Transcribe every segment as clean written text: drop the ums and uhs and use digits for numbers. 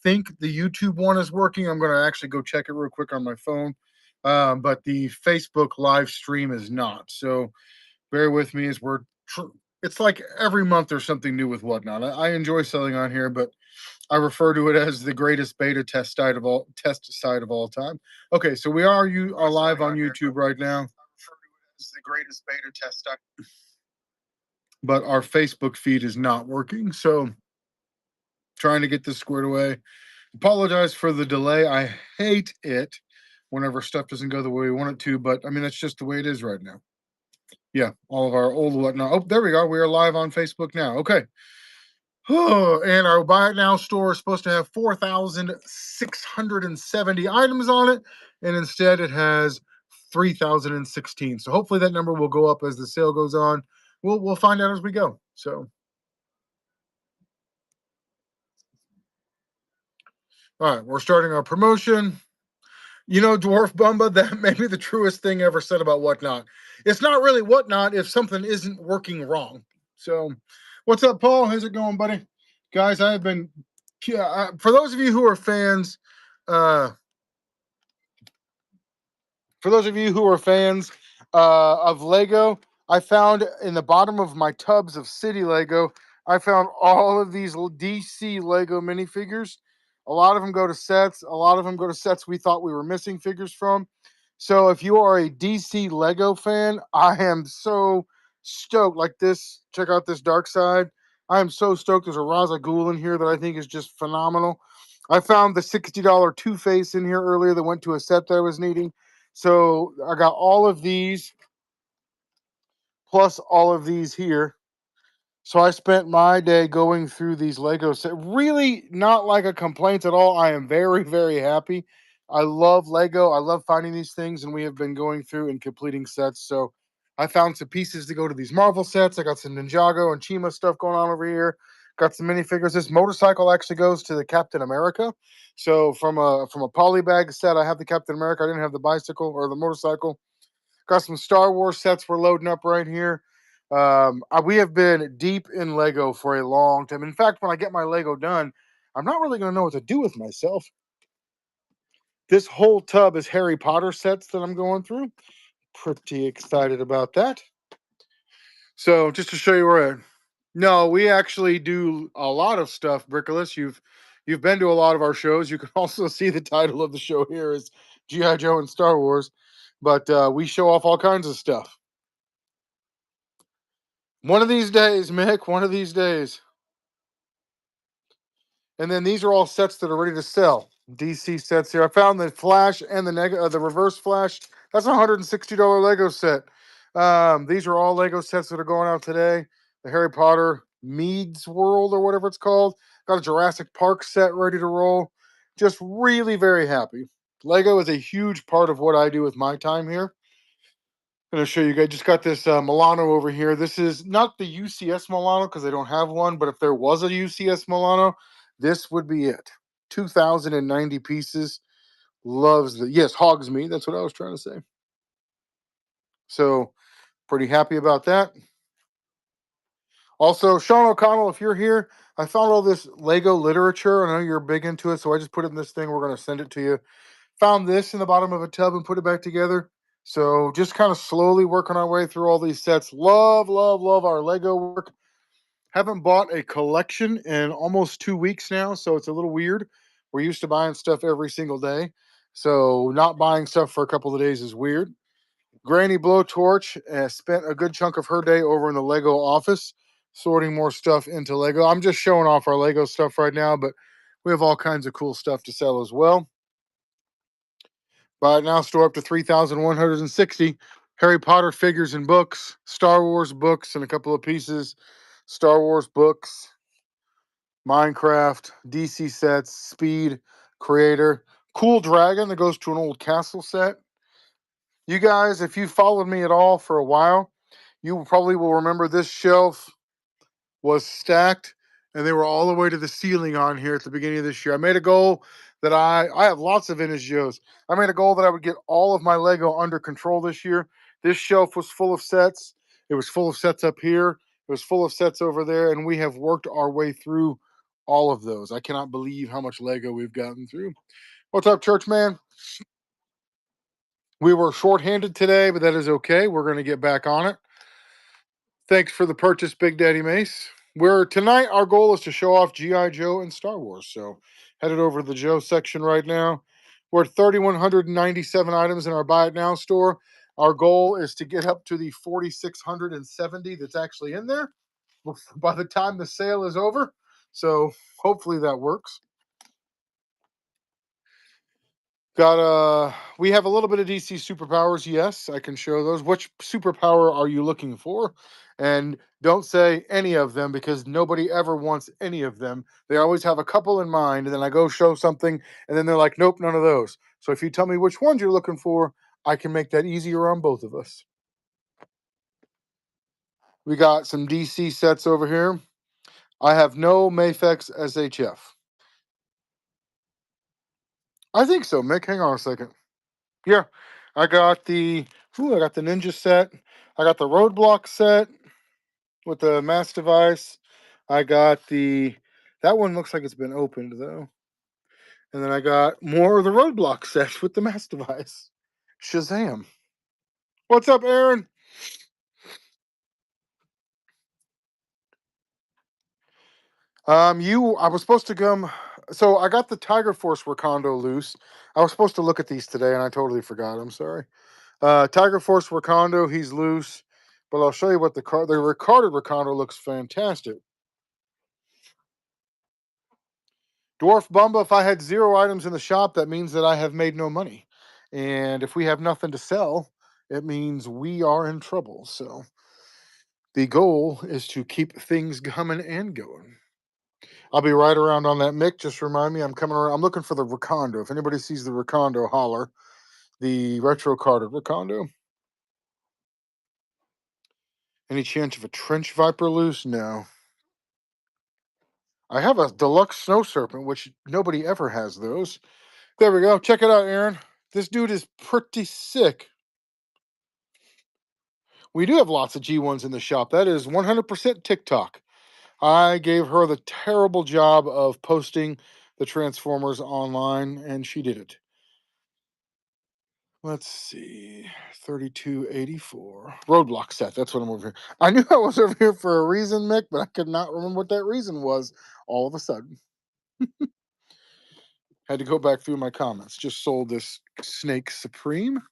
think the YouTube one is working. I'm going to actually go check it real quick on my phone. But the Facebook live stream is not. So bear with me as it's like every month there's something new with Whatnot. I enjoy selling on here, but I refer to it as the greatest beta test site of all time. Okay, so we are live on YouTube right now. It's the greatest beta test site, but our Facebook feed is not working. So trying to get this squared away. Apologize for the delay. I hate it whenever stuff doesn't go the way we want it to, but I mean that's just the way it is right now. Yeah, all of our old Whatnot. Oh, there we go. We are live on Facebook now. Okay. And our Buy It Now store is supposed to have 4,670 items on it, and instead it has 3,016. So hopefully that number will go up as the sale goes on. We'll find out as we go. So, all right, we're starting our promotion. You know, Dwarf Bumba, that may be the truest thing ever said about Whatnot. It's not really Whatnot if something isn't working wrong. So, what's up, Paul? How's it going, buddy? Guys, I have been, for those of you who are fans, uh, of Lego, I found in the bottom of my tubs of City Lego, I found all of these DC Lego minifigures. A lot of them go to sets. A lot of them go to sets we thought we were missing figures from. So if you are a DC Lego fan, I am so stoked. Like this, check out this Dark Side. I am so stoked. There's a Ra's al Ghul in here that I think is just phenomenal. I found the $60 Two-Face in here earlier that went to a set that I was needing. So I got all of these plus all of these here. So I spent my day going through these Lego sets. Really not like a complaint at all. I am very, very happy. I love Lego. I love finding these things, and we have been going through and completing sets. So I found some pieces to go to these Marvel sets. I got some Ninjago and Chima stuff going on over here. Got some minifigures. This motorcycle actually goes to the Captain America. So from a polybag set, I have the Captain America. I didn't have the bicycle or the motorcycle. Got some Star Wars sets we're loading up right here. We have been deep in Lego for a long time. In fact, when I get my Lego done, I'm not really going to know what to do with myself. This whole tub is Harry Potter sets that I'm going through. Pretty excited about that. So just to show you where no, we actually do a lot of stuff, Brickolas. You've been to a lot of our shows. You can also see the title of the show here is G.I. Joe and Star Wars. But we show off all kinds of stuff. One of these days, Mick, one of these days. And then these are all sets that are ready to sell. DC sets here. I found the Flash and the Reverse Flash. That's a $160 Lego set. These are all Lego sets that are going out today. The Harry Potter Mead's World or whatever it's called. Got a Jurassic Park set ready to roll. Just really very happy. Lego is a huge part of what I do with my time here. I'm going to show you guys. Just got this Milano over here. This is not the UCS Milano because they don't have one, but if there was a UCS Milano, this would be it. 2,090 pieces. Loves hogs me. That's what I was trying to say. So pretty happy about that. Also, Sean O'Connell, if you're here, I found all this Lego literature. I know you're big into it, so I just put it in this thing. We're going to send it to you. Found this in the bottom of a tub and put it back together. So just kind of slowly working our way through all these sets. Love, love, love our Lego work. Haven't bought a collection in almost 2 weeks now, so it's a little weird. We're used to buying stuff every single day. So not buying stuff for a couple of days is weird. Granny Blowtorch spent a good chunk of her day over in the Lego office sorting more stuff into Lego. I'm just showing off our Lego stuff right now, but we have all kinds of cool stuff to sell as well. Buy it now, store up to 3,160 Harry Potter figures and books, Star Wars books, and a couple of pieces. Star Wars books, Minecraft, DC sets, Speed, Creator, Cool Dragon that goes to an old castle set. You guys, if you followed me at all for a while, you probably will remember this shelf was stacked and they were all the way to the ceiling on here at the beginning of this year. I made a goal that I have lots of vintage Joes. I made a goal that I would get all of my Lego under control this year. This shelf was full of sets. It was full of sets up here. It was full of sets over there, and we have worked our way through all of those. I cannot believe how much Lego we've gotten through. What's up, church man? We were shorthanded today, but that is okay. We're going to get back on it. Thanks for the purchase, Big Daddy Mace. We're tonight. Our goal is to show off GI Joe and Star Wars. So, headed over to the Joe section right now. We're at 3,197 items in our Buy It Now store. Our goal is to get up to the 4,670 that's actually in there by the time the sale is over. So, hopefully that works. Got we have a little bit of DC superpowers. Yes, I can show those. Which superpower are you looking for? And don't say any of them because nobody ever wants any of them. They always have a couple in mind, and then I go show something, and then they're like, "Nope, none of those." So if you tell me which ones you're looking for, I can make that easier on both of us. We got some DC sets over here. I have no Mafex SHF. I think so, Mick. Hang on a second. Yeah, I got the I got the Ninja set. I got the Roadblock set with the mass device. I got the that one looks like it's been opened though. And then I got more of the Roadblock set with the mass device. Shazam. What's up, Aaron? You I was supposed to come so I got the Tiger Force Wakando loose. I was supposed to look at these today and I totally forgot. I'm sorry. Tiger Force Wakando, he's loose. But I'll show you what the recorded Wakando looks fantastic. Dwarf Bumba, if I had 0 items in the shop, that means that I have made no money. And if we have nothing to sell, it means we are in trouble. So the goal is to keep things coming and going. I'll be right around on that, Mick. Just remind me, I'm coming around. I'm looking for the Recondo. If anybody sees the Recondo, holler. The retro carded Recondo. Any chance of a Trench Viper loose? No. I have a deluxe Snow Serpent, which nobody ever has those. There we go. Check it out, Aaron. This dude is pretty sick. We do have lots of G1s in the shop. That is 100% TikTok. I gave her the terrible job of posting the Transformers online, and she did it. Let's see. 3284. Roadblock set. That's what I'm over here. I knew I was over here for a reason, Mick, but I could not remember what that reason was all of a sudden. Had to go back through my comments. Just sold this Snake Supreme.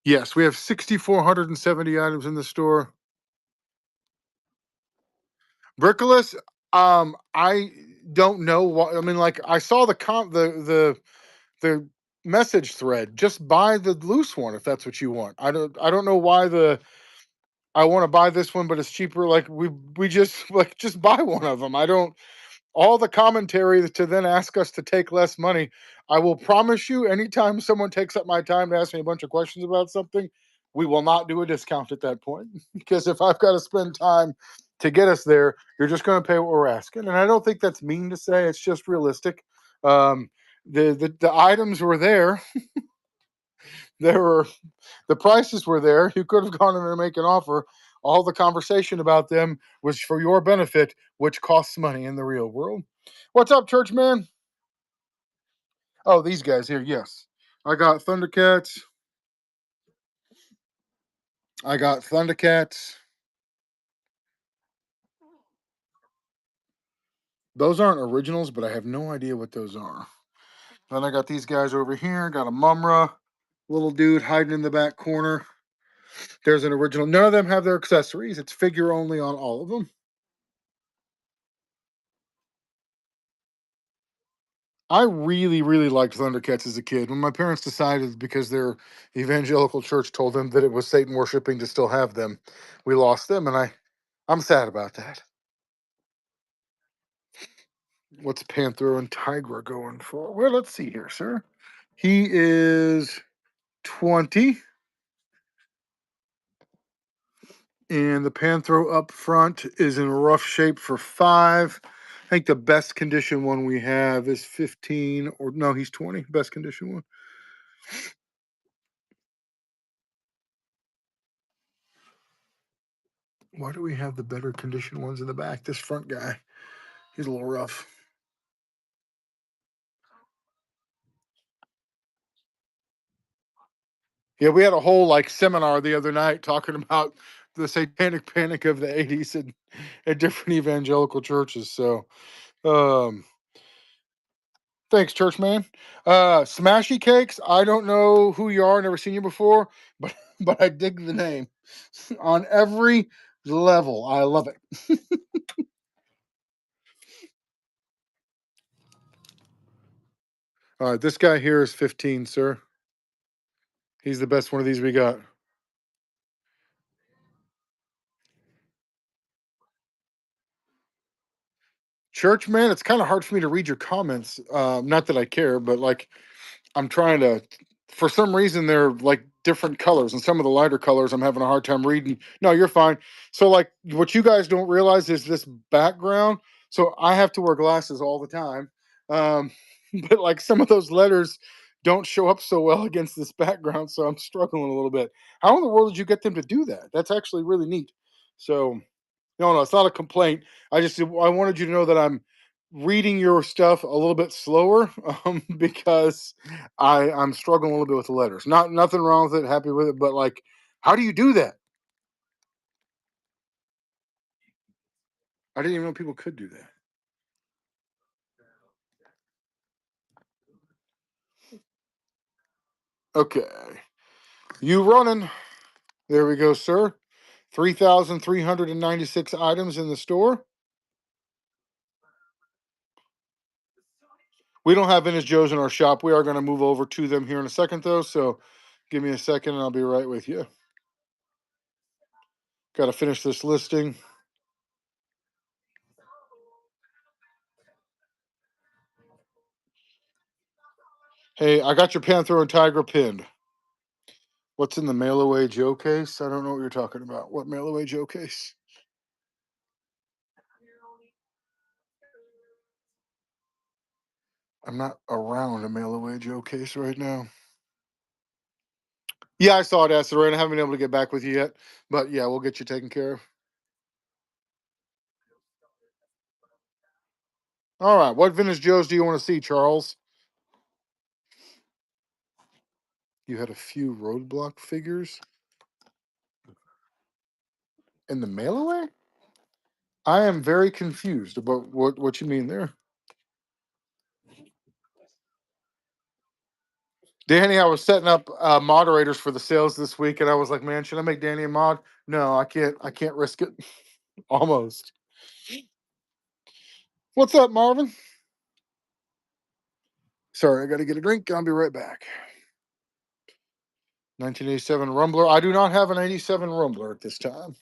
Yes, we have 6,470 items in the store. Brickless, I don't know what I mean. Like I saw the message thread. Just buy the loose one if that's what you want. I don't know why I want to buy this one, but it's cheaper. Like we just like just buy one of them. I don't all the commentary to then ask us to take less money. I will promise you, anytime someone takes up my time to ask me a bunch of questions about something, we will not do a discount at that point. Because if I've got to spend time to get us there, you're just going to pay what we're asking. And I don't think that's mean to say, it's just realistic. Um, the items were there. There were the prices were there. You could have gone in and make an offer. All the conversation about them was for your benefit, which costs money in the real world. What's up, church man? Oh, these guys here. Yes, I got Thundercats. I got Thundercats. Those aren't originals, but I have no idea what those are. Then I got these guys over here. Got a Mumra, little dude hiding in the back corner. There's an original. None of them have their accessories. It's figure only on all of them. I really, really liked Thundercats as a kid. When my parents decided, because their evangelical church told them that it was Satan worshiping to still have them, we lost them, and I'm sad about that. What's Panther and Tigra going for? Well, let's see here, sir. He is 20, and the Panthro up front is in rough shape for 5. I think the best condition one we have is 15, or no, he's 20. Best condition one. Why do we have the better conditioned ones in the back? This front guy, he's a little rough. Yeah, we had a whole like seminar the other night talking about the satanic panic of the '80s and at different evangelical churches. So, um, thanks, church man. Smashy Cakes. I don't know who you are. Never seen you before, but but I dig the name on every level. I love it. All right, this guy here is 15, sir. He's the best one of these we got. Church man, it's kind of hard for me to read your comments. Not that I care, but like I'm trying to. For some reason, they're like different colors, and some of the lighter colors I'm having a hard time reading. No, you're fine. So, like, what you guys don't realize is this background. So I have to wear glasses all the time, um, but like some of those letters don't show up so well against this background, so I'm struggling a little bit. How in the world did you get them to do that? That's actually really neat. So no, it's not a complaint. I wanted you to know that I'm reading your stuff a little bit slower because I'm struggling a little bit with the letters. Not nothing wrong with it. Happy with it, but like, how do you do that? I didn't even know people could do that. Okay, you running? There we go, sir. 3,396 items in the store. We don't have vintage Joes in our shop. We are going to move over to them here in a second, though. So give me a second, and I'll be right with you. Got to finish this listing. Hey, I got your Panther and Tiger pinned. What's in the mail away Joe case? I don't know what you're talking about. What mail away Joe case? I'm not around a mail away Joe case right now. Yeah, I saw it, Acid Rain. I haven't been able to get back with you yet, but yeah, we'll get you taken care of. All right, what vintage Joes do you want to see, Charles? You had a few roadblock figures in the mail away. I am very confused about what you mean there. Danny, I was setting up moderators for the sales this week, and I was like, "Man, should I make Danny a mod?" No, I can't. I can't risk it. Almost. What's up, Marvin? Sorry, I got to get a drink. I'll be right back. 1987 Rumbler. I do not have an 87 Rumbler at this time.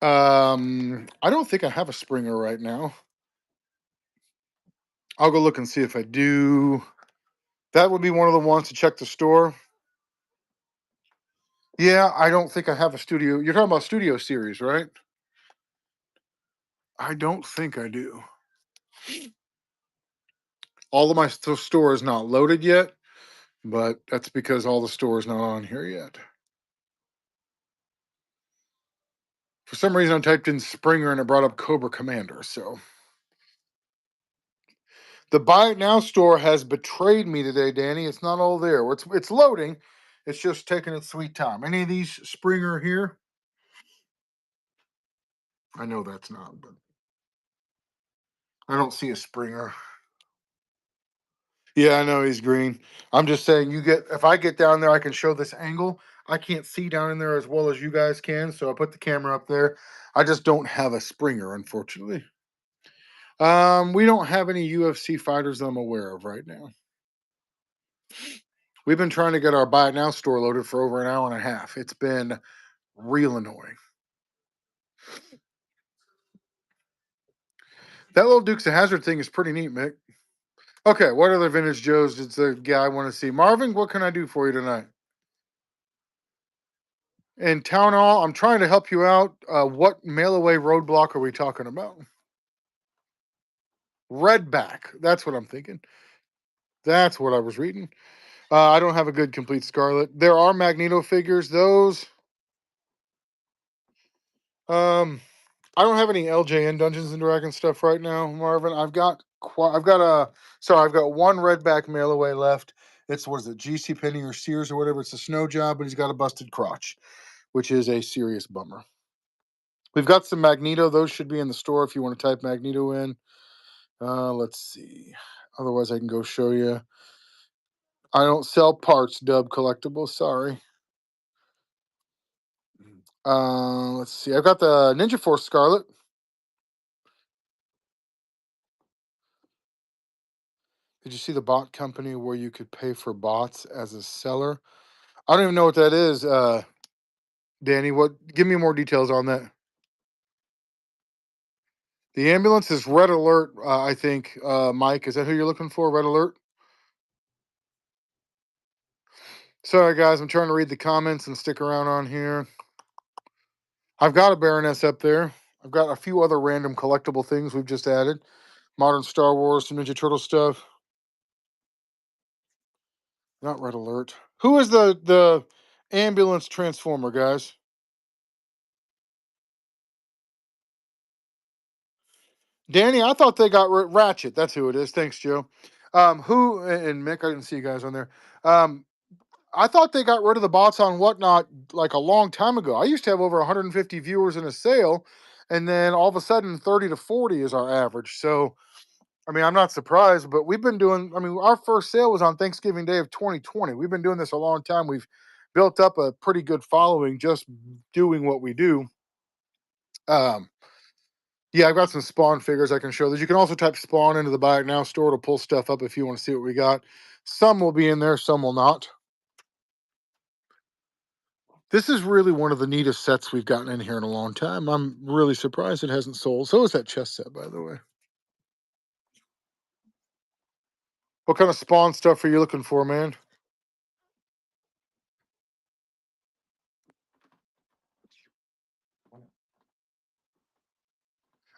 I don't think I have a Springer right now. I'll go look and see if I do. That would be one of the ones to check the store. Yeah, I don't think I have a studio. You're talking about studio series, right? I don't think I do. All of my store is not loaded yet, but that's because all the store is not on here yet. For some reason, I typed in Springer and it brought up Cobra Commander. So the Buy It Now store has betrayed me today, Danny. It's not all there. It's loading. It's just taking its sweet time. Any of these Springer here? I know that's not, but I don't see a Springer. Yeah, I know he's green. I'm just saying, you get if I get down there, I can show this angle. I can't see down in there as well as you guys can, so I put the camera up there. I just don't have a Springer, unfortunately. We don't have any UFC fighters that I'm aware of right now. We've been trying to get our Buy It Now store loaded for over an hour and a half. It's been real annoying. That little Dukes of Hazard thing is pretty neat, Mick. Okay, what other vintage Joes does the guy want to see? Marvin, what can I do for you tonight? And Town Hall, I'm trying to help you out. What mail away roadblock are we talking about? Redback. That's what I'm thinking. That's what I was reading. I don't have a good complete Scarlet. There are Magneto figures. Those, um, I don't have any LJN Dungeons and Dragons stuff right now, Marvin. I've got one Redback mail away left. It's what is it, GC Penny or Sears or whatever. It's a snow job, but he's got a busted crotch, which is a serious bummer. We've got some Magneto. Those should be in the store if you want to type Magneto in. Let's see. Otherwise, I can go show you. I don't sell parts, Dub Collectibles. Sorry. Let's see. I've got the Ninja Force Scarlet. Did you see the bot company where you could pay for bots as a seller? I don't even know what that is, Danny. What? Give me more details on that. The ambulance is Red Alert. I think, Mike. Is that who you're looking for? Red Alert. Sorry, guys. I'm trying to read the comments and stick around on here. I've got a Baroness up there. I've got a few other random collectible things we've just added. Modern Star Wars, some Ninja Turtle stuff. Not Red Alert. Who is the ambulance transformer, guys? Danny, I thought they got Ratchet. That's who it is. Thanks, Joe. Who and Mick? I didn't see you guys on there. I thought they got rid of the bots on Whatnot like a long time ago. I used to have over 150 viewers in a sale, and then all of a sudden 30 to 40 is our average. So, I mean, I'm not surprised, but we've been doing. I mean, our first sale was on Thanksgiving Day of 2020. We've been doing this a long time. We've built up a pretty good following just doing what we do. Um, Yeah, I've got some Spawn figures I can show. That you can also type Spawn into the Buy It Now store to pull stuff up if you want to see what we got. Some will be in there, some will not. This is really one of the neatest sets we've gotten in here in a long time. I'm really surprised it hasn't sold. So is that chess set, by the way. What kind of Spawn stuff are you looking for, man?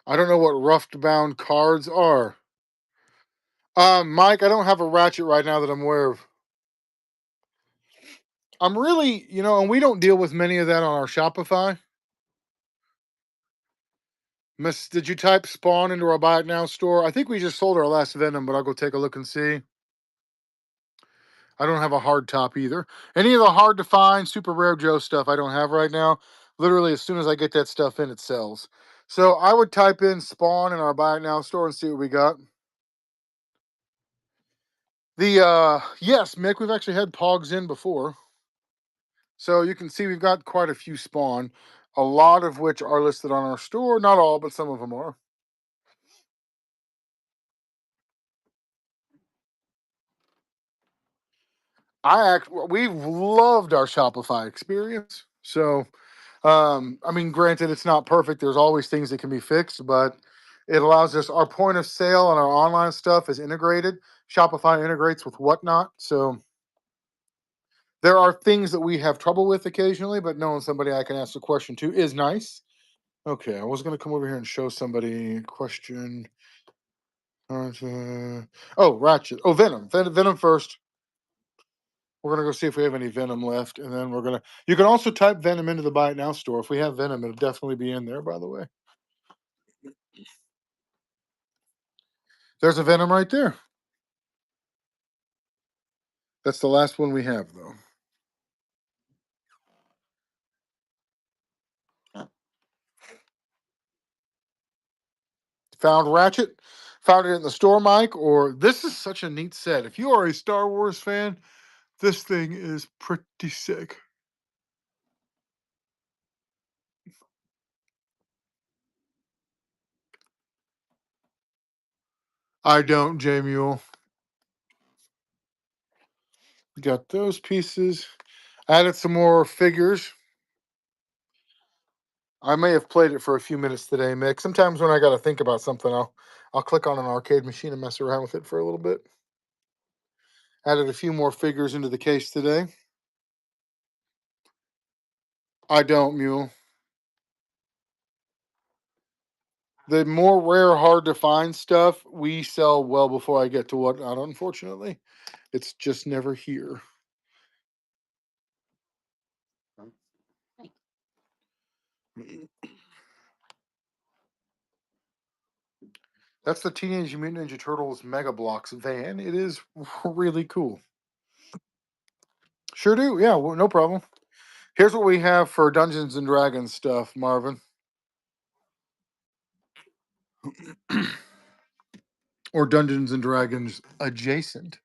I don't know what roughed bound cards are. Mike, I don't have a Ratchet right now that I'm aware of. I'm really, and we don't deal with many of that on our Shopify. Miss, did you type Spawn into our Buy It Now store? I think we just sold our last Venom, but I'll go take a look and see. I don't have a hard top either. Any of the hard to find, super rare Joe stuff I don't have right now. Literally, as soon as I get that stuff in, it sells. So I would type in Spawn in our Buy It Now store and see what we got. Yes, Mick, we've actually had Pogs in before. So you can see we've got quite a few Spawn, a lot of which are listed on our store. Not all, but some of them are. We've loved our Shopify experience. So, I mean, granted, it's not perfect. There's always things that can be fixed, but it allows us our point of sale and our online stuff is integrated. Shopify integrates with Whatnot, so there are things that we have trouble with occasionally, but knowing somebody I can ask a question to is nice. Okay, I was going to come over here and show somebody a question. Oh, Ratchet. Oh, Venom. Venom first. We're gonna go see if we have any Venom left, and then we're gonna. You can also type Venom into the Buy It Now store. If we have Venom, it'll definitely be in there. By the way, there's a Venom right there. That's the last one we have, though. Found Ratchet. Found it in the store, Mike. Or this is such a neat set. If you are a Star Wars fan, this thing is pretty sick. I don't, J Mule. Got those pieces. Added some more figures. I may have played it for a few minutes today, Mick. Sometimes when I got to think about something, I'll click on an arcade machine and mess around with it for a little bit. Added a few more figures into the case today. I don't, Mule. The more rare, hard to find stuff we sell well before I get to whatnot. Unfortunately, it's just never here. That's the Teenage Mutant Ninja Turtles Mega Blocks van. It is really cool. Sure do. Yeah, well, no problem. Here's what we have for Dungeons and Dragons stuff, Marvin, or Dungeons and Dragons adjacent.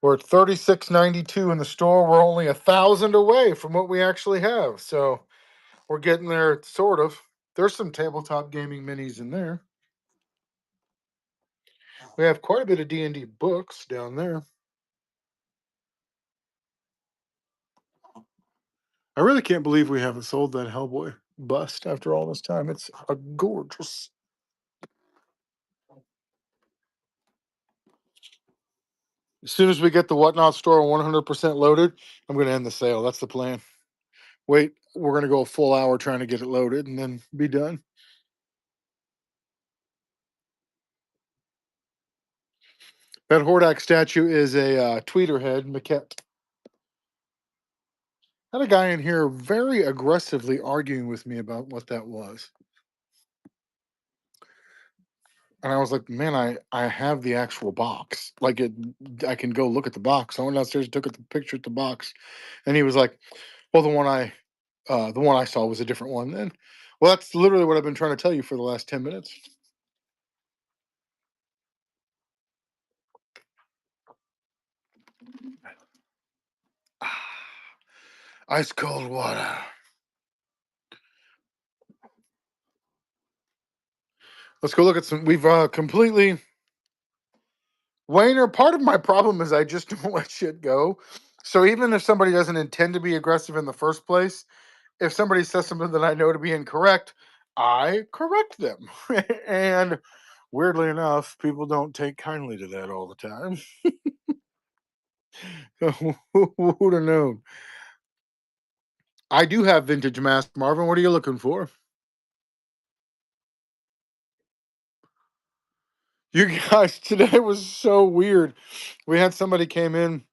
We're at 36.92 in the store. We're only 1,000 away from what we actually have, so we're getting there, sort of. There's some tabletop gaming minis in there. We have quite a bit of D&D books down there. I really can't believe we haven't sold that Hellboy bust after all this time. It's a gorgeous. As soon as we get the Whatnot store 100% loaded, I'm going to end the sale. That's the plan. Wait, we're going to go a full hour trying to get it loaded and then be done. That Hordak statue is a tweeter head maquette. Had a guy in here very aggressively arguing with me about what that was. And I was like, man, I have the actual box. Like it, I can go look at the box. I went downstairs and took a picture at the box. And he was like, well, the one I saw was a different one then. Well, that's literally what I've been trying to tell you for the last 10 minutes. Ice cold water. Let's go look at some. We've completely. Wayner, part of my problem is I just don't let shit go. So even if somebody doesn't intend to be aggressive in the first place, if somebody says something that I know to be incorrect, I correct them. And weirdly enough, people don't take kindly to that all the time. Who would have known? I do have vintage masks, Marvin. What are you looking for? You guys, today was so weird. We had somebody came in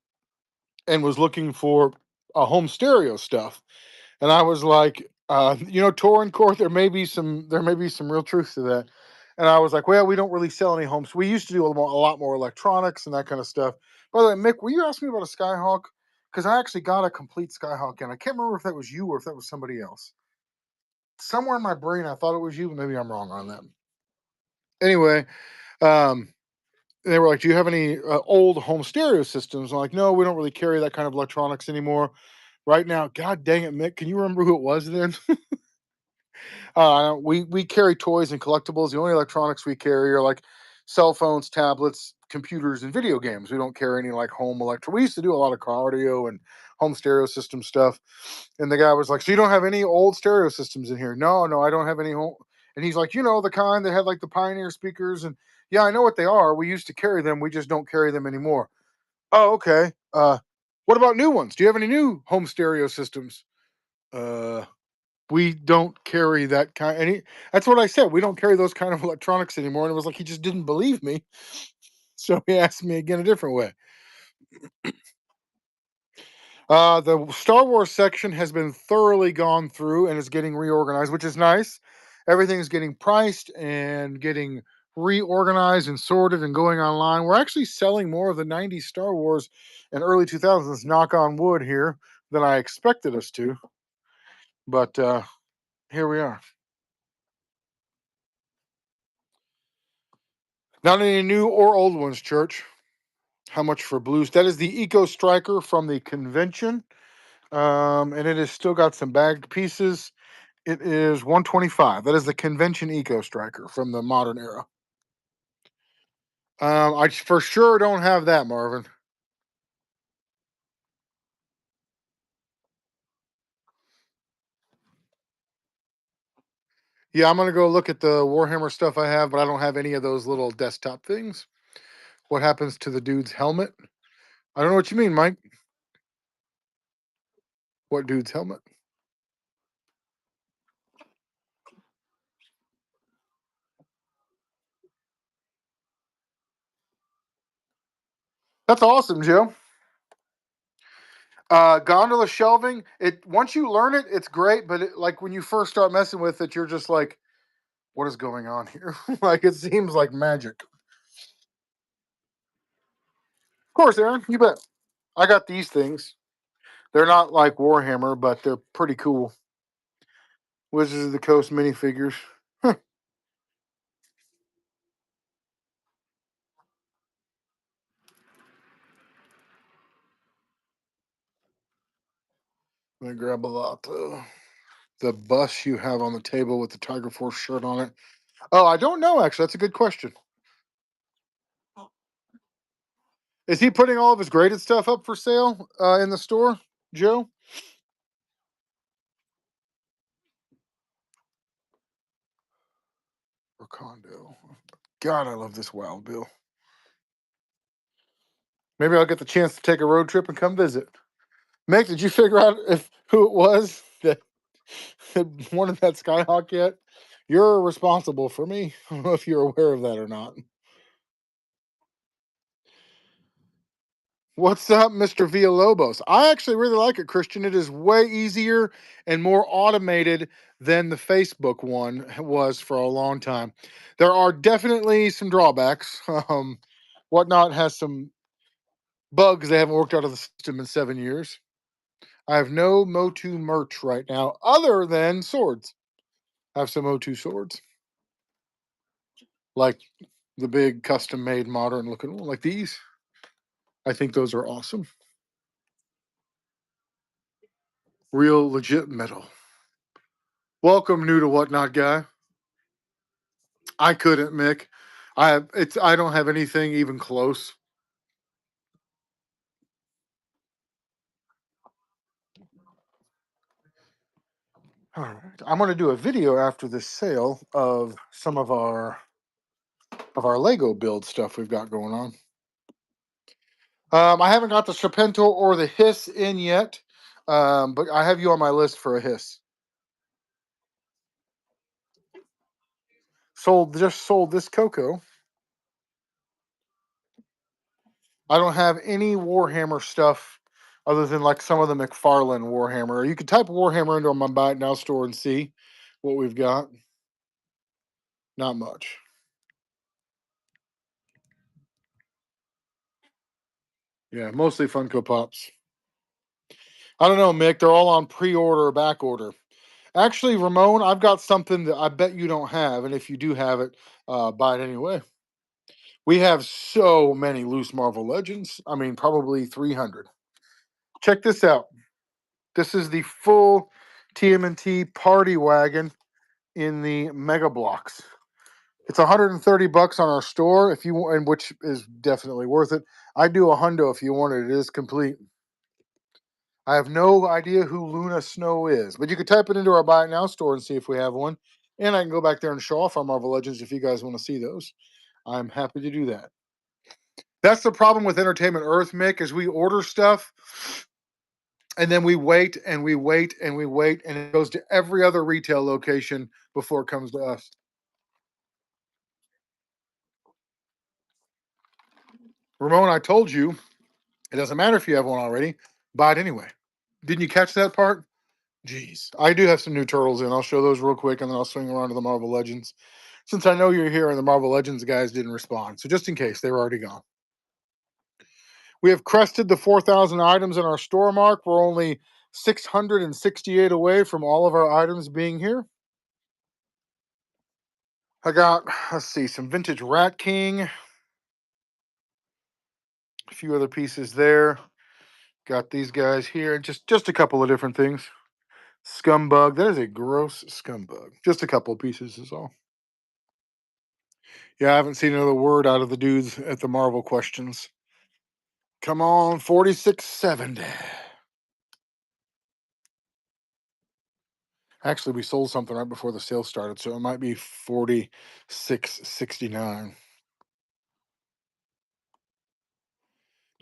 and was looking for a home stereo stuff. And I was like, Tor and Court, there may be some real truth to that. And I was like, well, we don't really sell any homes. We used to do a lot more electronics and that kind of stuff. By the way, Mick, will you ask me about a Skyhawk? Because I actually got a complete Skyhawk, and I can't remember if that was you or if that was somebody else. Somewhere in my brain, I thought it was you, but maybe I'm wrong on that. Anyway, um, they were like, "Do you have any old home stereo systems?" I'm like, "No, we don't really carry that kind of electronics anymore right now." God dang it, Mick! Can you remember who it was then? We carry toys and collectibles. The only electronics we carry are like cell phones, tablets, computers, and video games. We don't carry any like home electro. We used to do a lot of car audio and home stereo system stuff. And the guy was like, "So you don't have any old stereo systems in here?" No, no, I don't have any home. And he's like, the kind that had like the Pioneer speakers. And yeah, I know what they are. We used to carry them. We just don't carry them anymore. Oh, okay. What about new ones? Do you have any new home stereo systems? Uh, we don't carry that kind. That's what I said. We don't carry those kind of electronics anymore. And it was like he just didn't believe me, so he asked me again a different way. The Star Wars section has been thoroughly gone through and is getting reorganized, which is nice. Everything is getting priced and getting reorganized and sorted and going online. We're actually selling more of the 90s Star Wars and early 2000s, knock on wood here, than I expected us to. But here we are. Not any new or old ones, Church. How much for blues? That is the Eco Striker from the convention. And it has still got some bagged pieces. It is 125. That is the convention Eco Striker from the modern era. I for sure don't have that, Marvin. Yeah, I'm gonna go look at the Warhammer stuff I have, but I don't have any of those little desktop things. What happens to the dude's helmet? I don't know what you mean, Mike. What dude's helmet? That's awesome, Joe. Gondola shelving. It once you learn it, it's great. But like when you first start messing with it, you're just like, "What is going on here?" Like it seems like magic. Of course, Aaron. You bet. I got these things. They're not like Warhammer, but they're pretty cool. Wizards of the Coast minifigures. Huh. Let me grab a lot. The bus you have on the table with the Tiger Force shirt on it. Oh, I don't know. Actually, that's a good question. Is he putting all of his graded stuff up for sale in the store, Joe? Or condo? God, I love this Wild Bill. Maybe I'll get the chance to take a road trip and come visit. Mick, did you figure out if who it was that wanted that Skyhawk yet? You're responsible for me. I don't know if you're aware of that or not. What's up, Mr. Villalobos? I actually really like it, Christian. It is way easier and more automated than the Facebook one was for a long time. There are definitely some drawbacks. Whatnot has some bugs they haven't worked out of the system in 7 years. I have no Motu merch right now other than swords. I have some O2 swords, like the big custom made modern looking one, like these. I think those are awesome. Real legit metal. Welcome, new to Whatnot guy. I couldn't, Mick. I don't have anything even close. All right. I'm gonna do a video after this sale of some of our Lego build stuff we've got going on. I haven't got the Serpentor or the Hiss in yet, but I have you on my list for a Hiss. Sold this Coco. I don't have any Warhammer stuff other than like some of the McFarlane Warhammer. You could type Warhammer into my Buy It Now store and see what we've got. Not much. Yeah, mostly Funko Pops. I don't know, Mick. They're all on pre-order or back order. Actually, Ramon, I've got something that I bet you don't have, and if you do have it, buy it anyway. We have so many loose Marvel Legends. I mean, probably 300. Check this out. This is the full TMNT party wagon in the Mega Blocks. It's 130 bucks on our store if you want, and which is definitely worth it. I do a hundo if you want it. It is complete. I have no idea who Luna Snow is, but you could type it into our Buy It Now store and see if we have one. And I can go back there and show off our Marvel Legends if you guys want to see those. I'm happy to do that. That's the problem with Entertainment Earth, Mick, is we order stuff and then we wait and we wait and we wait, and it goes to every other retail location before it comes to us. Ramon, I told you it doesn't matter if you have one already, buy it anyway. Didn't you catch that part? Jeez. I do have some new turtles in. I'll show those real quick and then I'll swing around to the Marvel Legends. Since I know you're here and the Marvel Legends guys didn't respond. So just in case, they were already gone. We have crested the 4,000 items in our store mark. We're only 668 away from all of our items being here. I got, let's see, some vintage Rat King, a few other pieces there. Got these guys here, just a couple of different things. Scumbug, that is a gross scumbug. Just a couple of pieces is all. Yeah, I haven't seen another word out of the dudes at the Marvel questions. Come on, 4670. Actually, we sold something right before the sale started, so it might be 4669.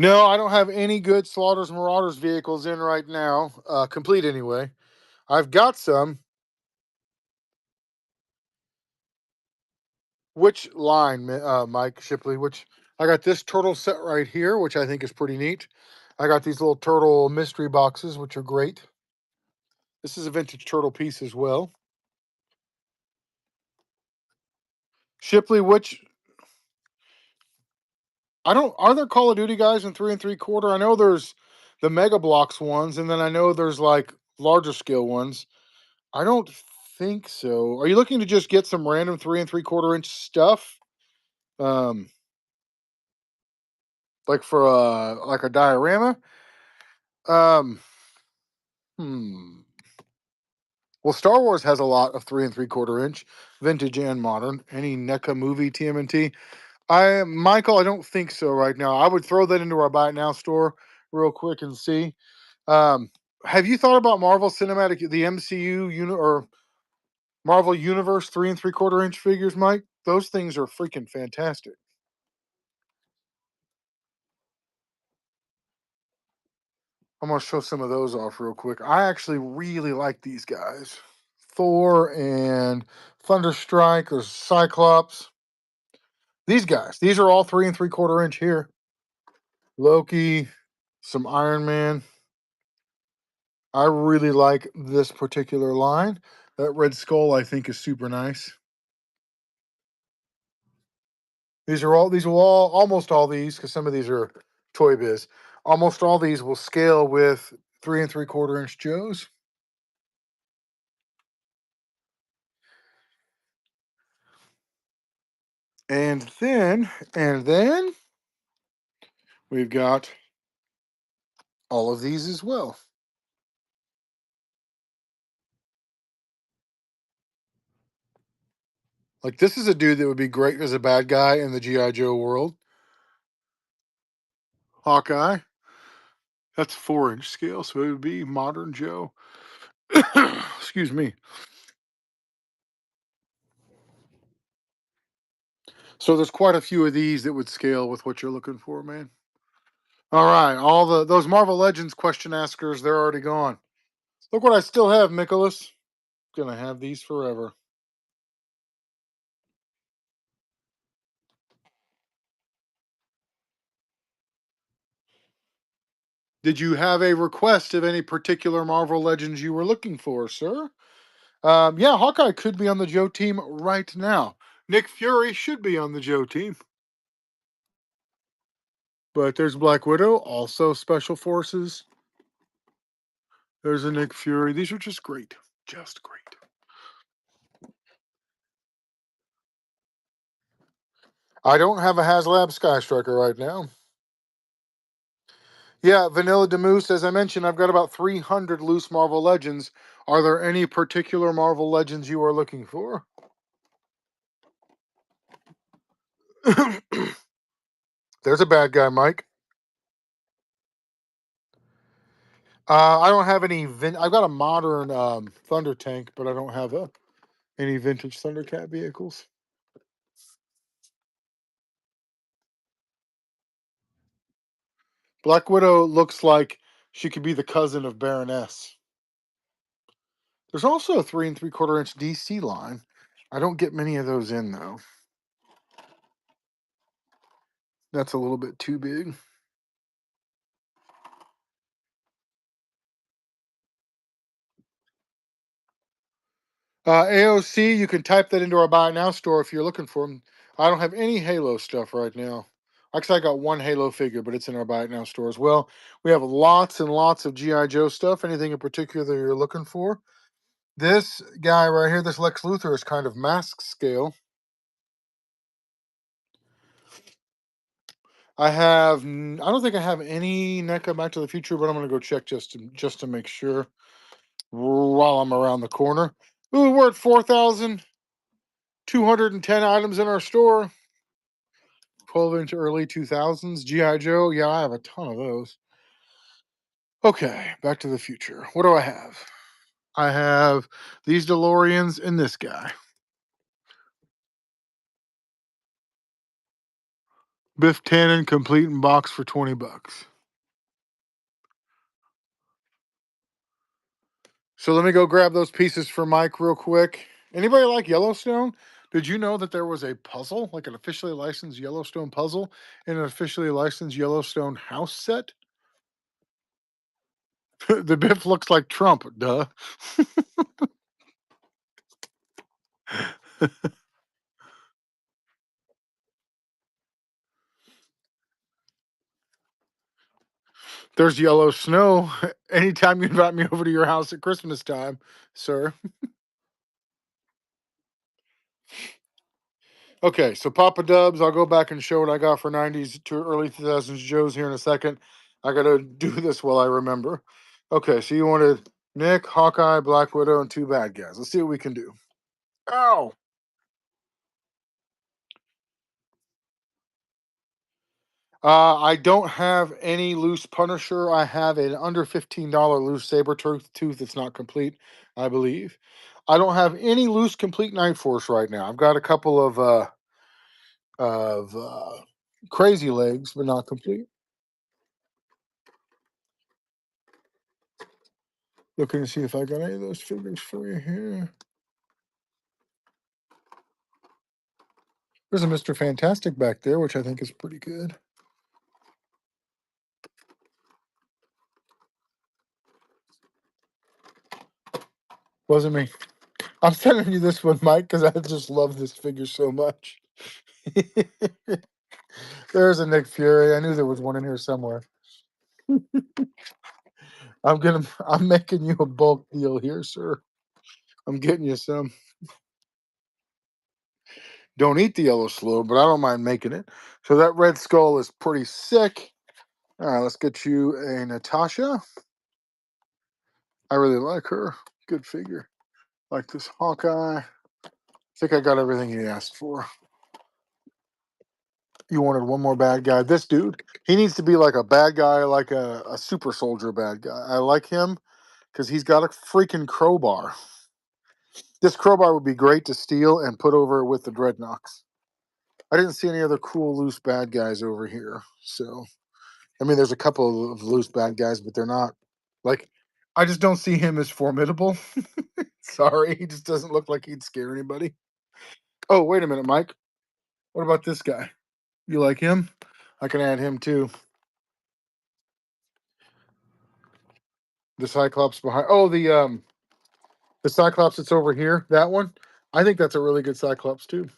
No, I don't have any good Slaughters Marauders vehicles in right now, complete anyway. I've got some. Which line, Mike Shipley? Which I got this turtle set right here, which I think is pretty neat. I got these little turtle mystery boxes, which are great. This is a vintage turtle piece as well. Shipley, which I don't are there Call of Duty guys in 3 3/4? I know there's the Mega Blocks ones, and then I know there's like larger scale ones. I don't think so. Are you looking to just get some random 3 3/4 inch stuff? Um, like for like a diorama? Um, hmm. Well, Star Wars has a lot of 3 3/4 inch, vintage and modern. Any NECA movie TMNT? Michael, I don't think so right now. I would throw that into our buy it now store real quick and see. Um, have you thought about Marvel Cinematic, the MCU or Marvel Universe 3 3/4 inch figures, Mike? Those things are freaking fantastic. I'm gonna show some of those off real quick. I actually really like these guys. Thor and Thunderstrike or Cyclops. These guys. These are all 3 3/4 inch here. Loki, some Iron Man. I really like this particular line. That Red Skull I think is super nice. These will all almost all these, because some of these are Toy Biz. Almost all these will scale with 3 3/4 inch Joes. And then we've got all of these as well. Like this is a dude that would be great as a bad guy in the G.I. Joe world. Hawkeye. That's 4 inch scale, so it would be modern Joe. Excuse me. So there's quite a few of these that would scale with what you're looking for, man. All right, all those Marvel Legends question askers, they're already gone. Look what I still have, Nicholas. Gonna have these forever. Did you have a request of any particular Marvel Legends you were looking for, sir? Yeah, Hawkeye could be on the Joe team right now. Nick Fury should be on the Joe team. But there's Black Widow, also Special Forces. There's a Nick Fury. These are just great. Just great. I don't have a HasLab Sky Striker right now. Yeah, Vanilla Demoose, as I mentioned, I've got about 300 loose Marvel Legends. Are there any particular Marvel Legends you are looking for? There's a bad guy, Mike. I don't have any. I've got a modern Thunder Tank, but I don't have any vintage Thundercat vehicles. Black Widow looks like she could be the cousin of Baroness. There's also a 3 3/4 inch DC line. I don't get many of those in though. That's a little bit too big. AOC, you can type that into our Buy It Now store if you're looking for them. I don't have any Halo stuff right now. Actually, I got one Halo figure, but it's in our Buy It Now store as well. We have lots and lots of G.I. Joe stuff. Anything in particular that you're looking for? This guy right here, this Lex Luthor, is kind of mask scale. I don't think I have any NECA Back to the Future, but I'm going to go check just to make sure while I'm around the corner. Ooh, we're at 4,210 items in our store. 12-inch early 2000s. G.I. Joe. Yeah, I have a ton of those. Okay, Back to the Future. What do I have? I have these DeLoreans and this guy. Biff Tannen complete in box for 20 bucks. So let me go grab those pieces for Mike real quick. Anybody like Yellowstone? Did you know that there was a puzzle, like an officially licensed Yellowstone puzzle, in an officially licensed Yellowstone house set? The Biff looks like Trump, duh. There's yellow snow anytime you invite me over to your house at Christmas time, sir. Okay, so Papa Dubs, I'll go back and show what I got for 90s to early 2000s Joe's here in a second. I got to do this while I remember. Okay, so you wanted Nick, Hawkeye, Black Widow, and two bad guys. Let's see what we can do. Ow! I don't have any loose Punisher. I have an under $15 loose saber tooth that's not complete, I believe. I don't have any loose complete Night Force right now. I've got a couple of crazy legs, but not complete. Looking to see if I got any of those figures for you here. There's a Mr. Fantastic back there, which I think is pretty good. Wasn't me. I'm sending you this one, Mike, because I just love this figure so much. There's a Nick Fury. I knew there was one in here somewhere. I'm making you a bulk deal here, sir. I'm getting you some. Don't eat the yellow slow, but I don't mind making it. So that Red Skull is pretty sick. All right, let's get you a Natasha. I really like her. Good figure. Like this Hawkeye. I think I got everything you asked for. You wanted one more bad guy. This dude, he needs to be like a bad guy, like a super soldier bad guy. I like him because he's got a freaking crowbar. This crowbar would be great to steal and put over with the dreadnoughts. I didn't see any other cool loose bad guys over here. So, I mean, there's a couple of loose bad guys, but they're not like, I just don't see him as formidable. Sorry, he just doesn't look like he'd scare anybody. Oh, wait a minute, Mike. What about this guy? You like him? I can add him too. The Cyclops behind. Oh, the Cyclops that's over here. That one. I think that's a really good Cyclops too.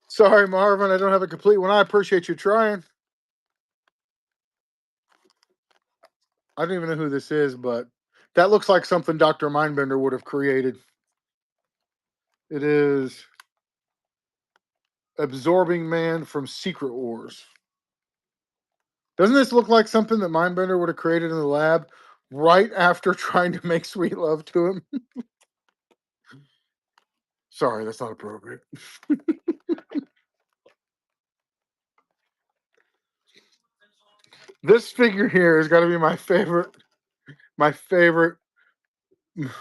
Sorry, Marvin, I don't have a complete one. I appreciate you trying. I don't even know who this is, but that looks like something Dr. Mindbender would have created. It is Absorbing Man from Secret Wars. Doesn't this look like something that Mindbender would have created in the lab right after trying to make sweet love to him? Sorry, that's not appropriate. This figure here has got to be my favorite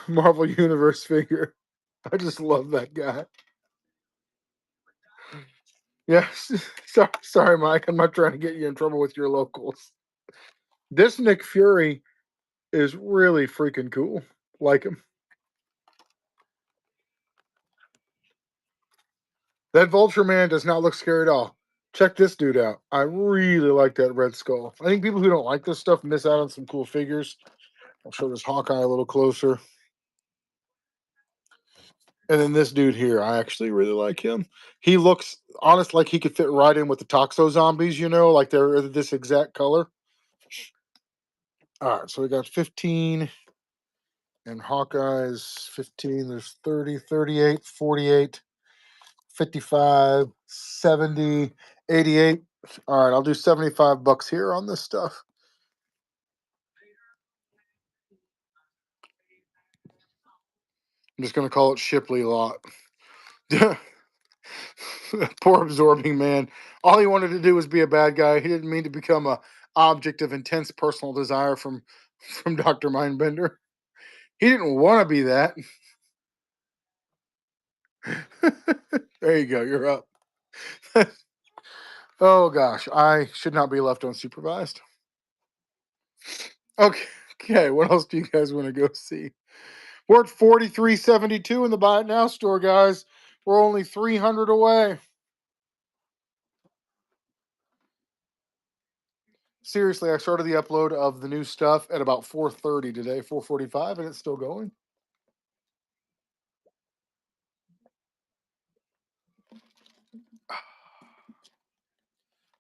Marvel Universe figure. I just love that guy. Yes. Sorry, Mike. I'm not trying to get you in trouble with your locals. This Nick Fury is really freaking cool. Like him. That Vulture Man does not look scary at all. Check this dude out. I really like that Red Skull. I think people who don't like this stuff miss out on some cool figures. I'll show this Hawkeye a little closer. And then this dude here, I actually really like him. He looks honest like he could fit right in with the Toxo zombies, like they're this exact color. All right, so we got 15 and Hawkeye's 15. There's 30, 38, 48, 55, 70, 88. All right, I'll do 75 bucks here on this stuff. I'm just going to call it Shipley lot. Poor Absorbing Man. All he wanted to do was be a bad guy. He didn't mean to become a object of intense personal desire from Dr. Mindbender. He didn't want to be that. There you go. You're up. Oh gosh, I should not be left unsupervised. Okay, okay. What else do you guys want to go see? We're at 43.72 in the Buy It Now store, guys. We're only 300 away. Seriously, I started the upload of the new stuff at about 4:30 today, 4:45, and it's still going.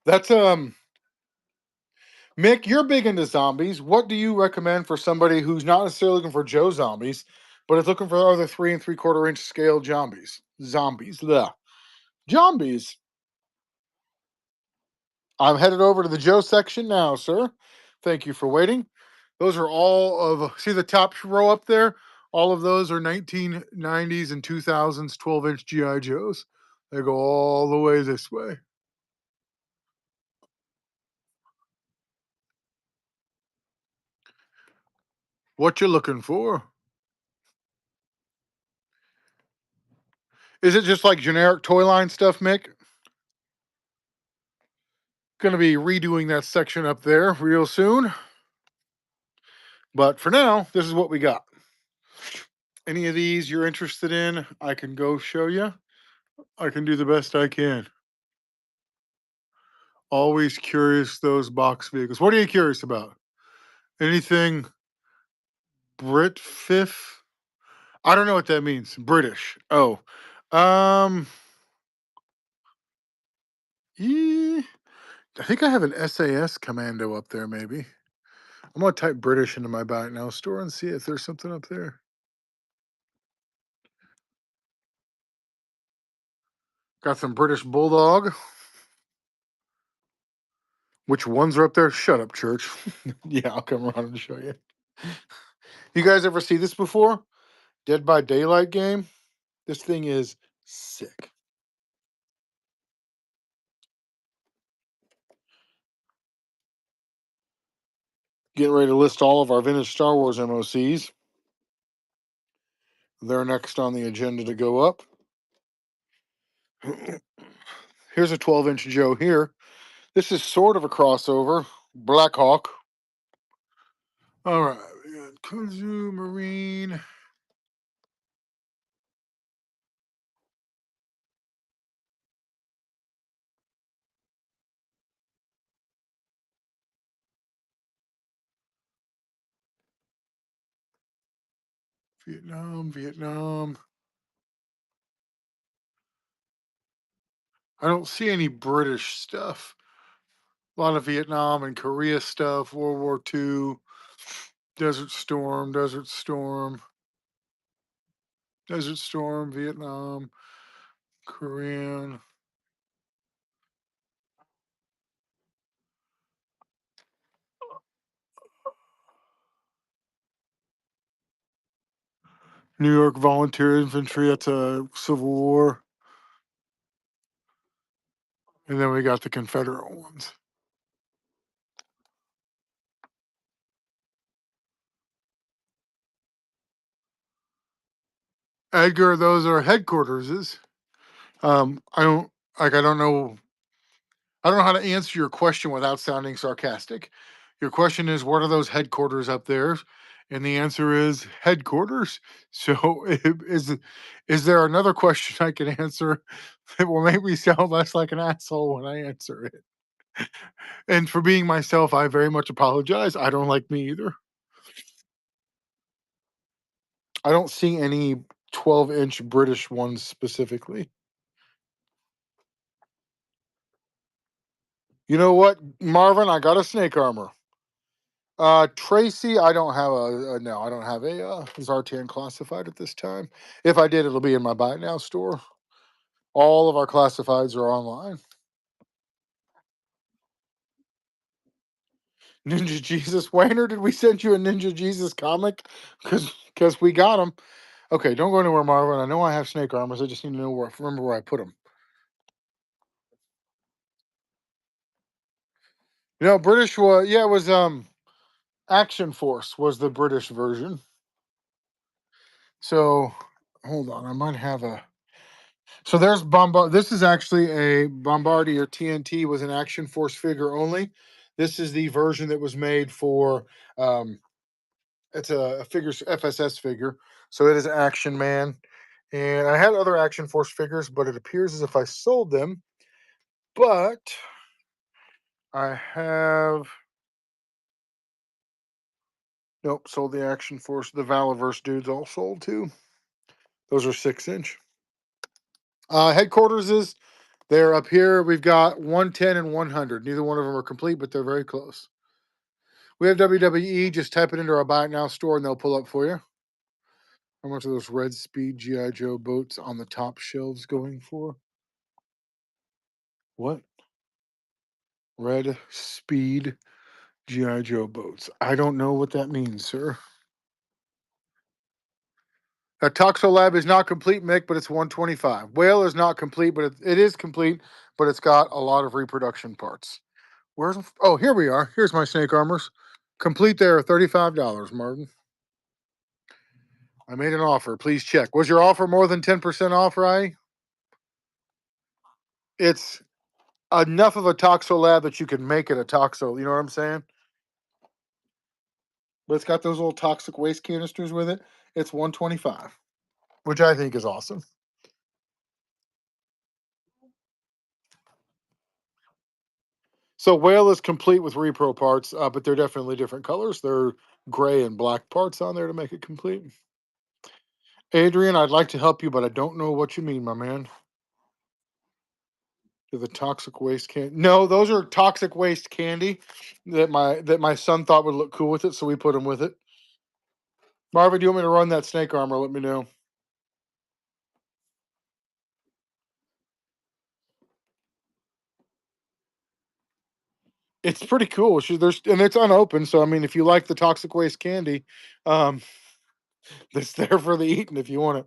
That's Mick, you're big into zombies. What do you recommend for somebody who's not necessarily looking for Joe zombies, but is looking for other 3 3/4 inch scale zombies? Zombies. The zombies. I'm headed over to the Joe section now, sir. Thank you for waiting. Those are all of see the top row up there? All of those are 1990s and 2000s 12-inch GI Joes. They go all the way this way. What you looking for? Is it just like generic toy line stuff, Mick? Gonna be redoing that section up there real soon. But for now, this is what we got. Any of these you're interested in, I can go show you. I can do the best I can. Always curious those box vehicles. What are you curious about? Anything Brit Fifth? I don't know what that means. British. Oh. Um yeah, I think I have an SAS commando up there, maybe. I'm gonna type British into my Buy It Now store and see if there's something up there. Got some British Bulldog. Which ones are up there? Shut up, church. Yeah, I'll come around and show you. You guys ever see this before? Dead by Daylight game? This thing is sick. Getting ready to list all of our vintage Star Wars MOCs. They're next on the agenda to go up. Here's a 12-inch Joe here. This is sort of a crossover. Black Hawk. All right, we got Kuzu Marine. Vietnam, Vietnam. I don't see any British stuff. A lot of Vietnam and Korea stuff, World War II, Desert Storm, Desert Storm, Desert Storm, Vietnam, Korean. New York Volunteer Infantry, that's a Civil War. And then we got the Confederate ones. Edgar, those are headquarterses. I don't I don't know. I don't know how to answer your question without sounding sarcastic. Your question is, what are those headquarters up there? And the answer is headquarters. So, is there another question I can answer that will make me sound less like an asshole when I answer it? And for being myself, I very much apologize. I don't like me either. I don't see any 12-inch British ones specifically. You know what, Marvin? I got a snake armor. Tracy, I don't have no, I don't have a Zartan classified at this time. If I did, it'll be in my Buy It Now store. All of our classifieds are online. Ninja Jesus, Wayner, did we send you a Ninja Jesus comic? Because we got them. Okay, don't go anywhere, Marvin. I know I have snake armors. I just need to know remember where I put them. You know, British was yeah, it was Action Force was the British version. So hold on, I might have a So there's Bombard. This is actually a Bombardier TNT was an Action Force figure only. This is the version that was made for. Um, it's a figure FSS figure, so it is Action Man. And I had other Action Force figures, but it appears as if I sold them. But I have nope sold the Action Force. The Valaverse dudes all sold too. Those are 6 inch. Headquarters is they're up here. We've got 110 and 100. Neither one of them are complete, but they're very close. We have WWE. Just type it into our Buy It Now store and they'll pull up for you. How much are those Red Speed G.I. Joe boats on the top shelves going for? What? Red Speed G.I. Joe boats. I don't know what that means, sir. That Toxo Lab is not complete, Mick, but it's 125. Whale is not complete, but it is complete, but it's got a lot of reproduction parts. Where's oh, here we are. Here's my snake armors. Complete there, $35, Martin. I made an offer. Please check. Was your offer more than 10% off, Rye? It's enough of a Toxo Lab that you can make it a Toxo. You know what I'm saying? But it's got those little toxic waste canisters with it. It's 125, which I think is awesome. So Whale is complete with repro parts, but they're definitely different colors. They're gray and black parts on there to make it complete. Adrian, I'd like to help you, but I don't know what you mean, my man. To the toxic waste can no, those are toxic waste candy that my son thought would look cool with it, so we put them with it. Marvin, do you want me to run that snake armor? Let me know. It's pretty cool. There's and it's unopened, so I mean, if you like the toxic waste candy, um, it's there for the eating if you want it.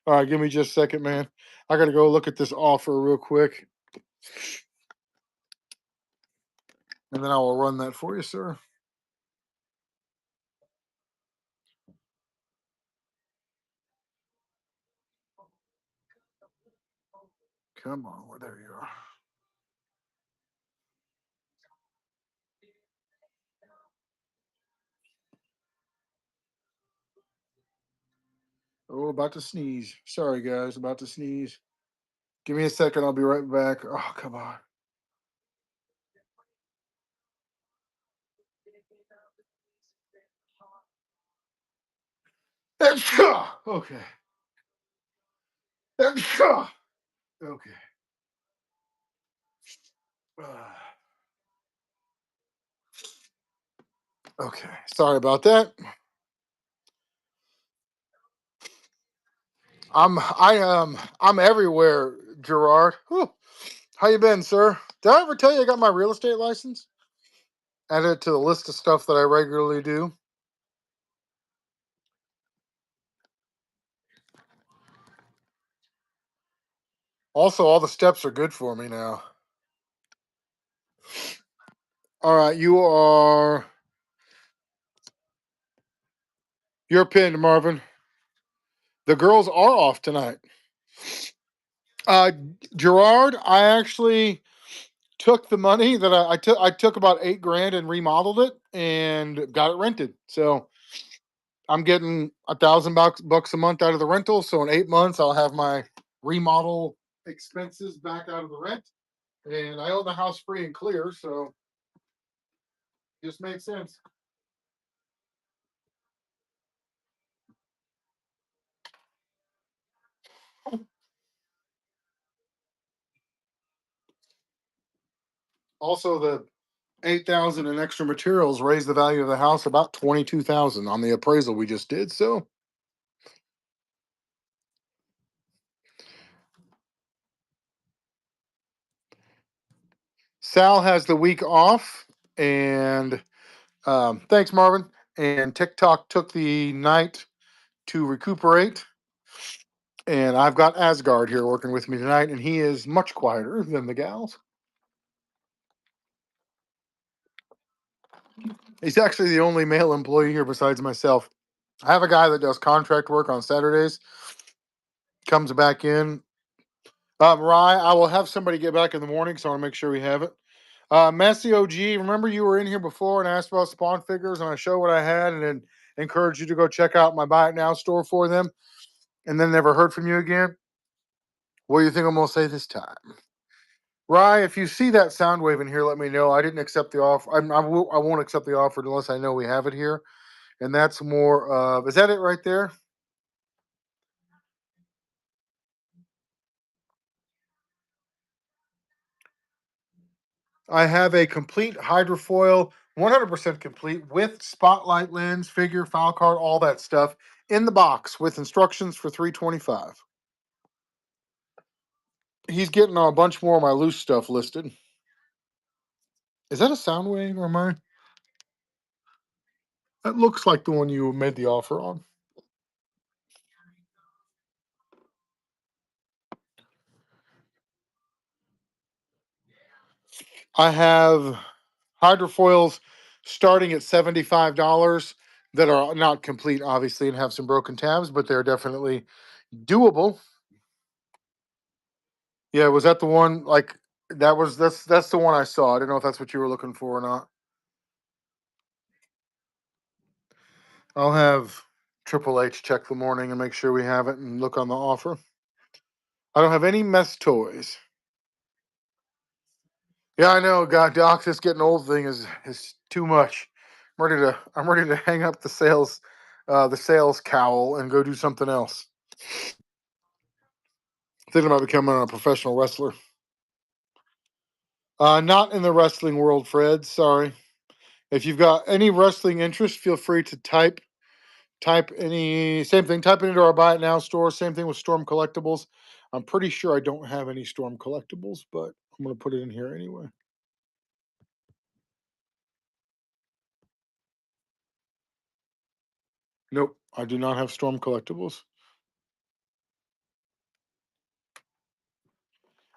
All right, give me just a second, man. I got to go look at this offer real quick, and then I will run that for you, sir. Come on, well, there you are. Oh, about to sneeze. Sorry, guys, about to sneeze. Give me a second. I'll be right back. Oh, come on. Okay. Okay. Okay. Sorry about that. I'm everywhere, Gerard. Whew. How you been, sir? Did I ever tell you I got my real estate license? Added it to the list of stuff that I regularly do. Also, all the steps are good for me now. All right, you're pinned, Marvin. The girls are off tonight. Uh, Gerard, I actually took the money that I took about 8 grand and remodeled it and got it rented. So I'm getting $1,000 a month out of the rental. So in 8 months, I'll have my remodel expenses back out of the rent, and I own the house free and clear. So it just makes sense. Also, the 8,000 in extra materials raised the value of the house about 22,000 on the appraisal we just did. So Sal has the week off, and thanks, Marvin. And TikTok took the night to recuperate. And I've got Asgard here working with me tonight, and he is much quieter than the gals. He's actually the only male employee here besides myself. I have a guy that does contract work on Saturdays, comes back in. Rye, I will have somebody get back in the morning, so I want to make ssure we have it. Messy OG, remember you were in here before and asked about spawn figures, and I showed what I had, and then encouraged you to go check out my Buy It Now store for them, and then never heard from you again. What do you think I'm gonna say this time? Rye, if you see that sound wave in here, let me know. I didn't accept the offer. I won't accept the offer unless I know we have it here. And that's more of, is that it right there? I have a complete hydrofoil, 100% complete with spotlight lens, figure, file card, all that stuff in the box with instructions for 325. He's getting a bunch more of my loose stuff listed. Is that a sound wave or am I? That looks like the one you made the offer on. I have hydrofoils starting at $75 that are not complete, obviously, and have some broken tabs, but they're definitely doable. Yeah, was that the one? Like that's the one I saw. I didn't know if that's what you were looking for or not. I'll have Triple H check the morning and make sure we have it and look on the offer. I don't have any mess toys. Yeah, I know. God, Doc, this getting old thing is too much. I'm ready to hang up the sales cowl and go do something else. Thinking about becoming a professional wrestler. Not in the wrestling world, Fred. Sorry. If you've got any wrestling interest, feel free to type any same thing. Type it into our Buy It Now store. Same thing with Storm Collectibles. I'm pretty sure I don't have any Storm Collectibles, but I'm gonna put it in here anyway. Nope, I do not have Storm Collectibles.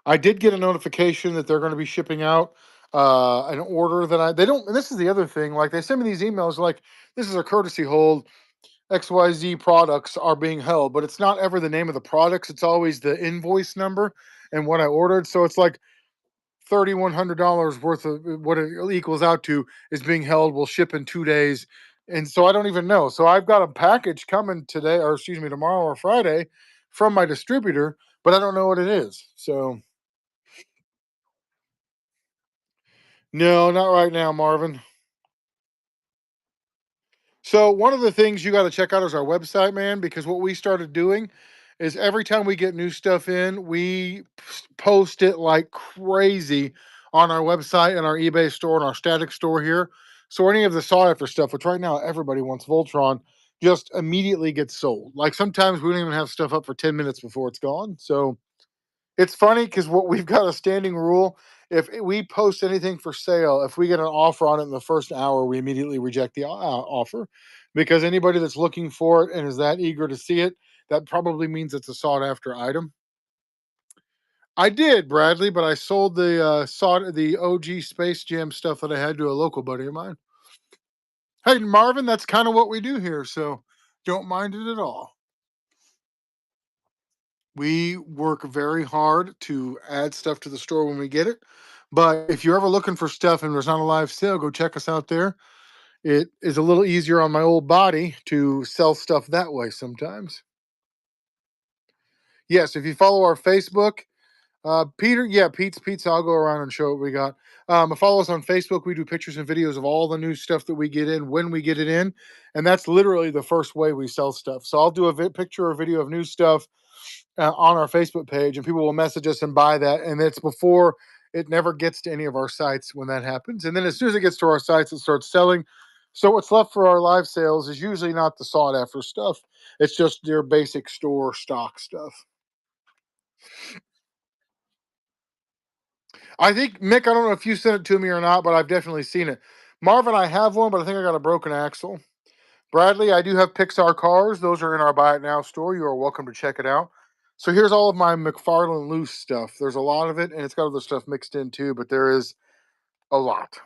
I did get a notification that they're going to be shipping out an order that they don't. And this is the other thing. Like they send me these emails like this is a courtesy hold. XYZ products are being held, but it's not ever the name of the products. It's always the invoice number and what I ordered. So it's like $3,100 worth of what it equals out to is being held. Will ship in 2 days, and so I don't even know. So I've got a package coming today, or excuse me, tomorrow or Friday, from my distributor, but I don't know what it is. So no, not right now, Marvin. So one of the things you got to check out is our website, man, because what we started doing is every time we get new stuff in, we post it like crazy on our website and our eBay store and our static store here. So any of the sought after stuff, which right now everybody wants Voltron, just immediately gets sold. Like sometimes we don't even have stuff up for 10 minutes before it's gone. So it's funny because what we've got a standing rule. If we post anything for sale, if we get an offer on it in the first hour, we immediately reject the offer because anybody that's looking for it and is that eager to see it, that probably means it's a sought after item. I did, Bradley, but I sold the OG Space Jam stuff that I had to a local buddy of mine. Hey, Marvin, that's kind of what we do here, so don't mind it at all. We work very hard to add stuff to the store when we get it. But if you're ever looking for stuff and there's not a live sale, go check us out there. It is a little easier on my old body to sell stuff that way sometimes. Yes, if you follow our Facebook, Peter, yeah, Pete's Pizza. I'll go around and show what we got. Follow us on Facebook. We do pictures and videos of all the new stuff that we get in when we get it in, and that's literally the first way we sell stuff. So I'll do a picture or video of new stuff on our Facebook page, and people will message us and buy that. And it's before it never gets to any of our sites when that happens. And then as soon as it gets to our sites, it starts selling. So what's left for our live sales is usually not the sought after stuff. It's just their basic store stock stuff. I think Mick, I don't know if you sent it to me or not, but I've definitely seen it. Marvin, I have one, but I think I got a broken axle. Bradley, I do have Pixar cars. Those are in our Buy It Now store. You are welcome to check it out. So here's all of my McFarlane loose stuff. There's a lot of it, and it's got other stuff mixed in too, but there is a lot.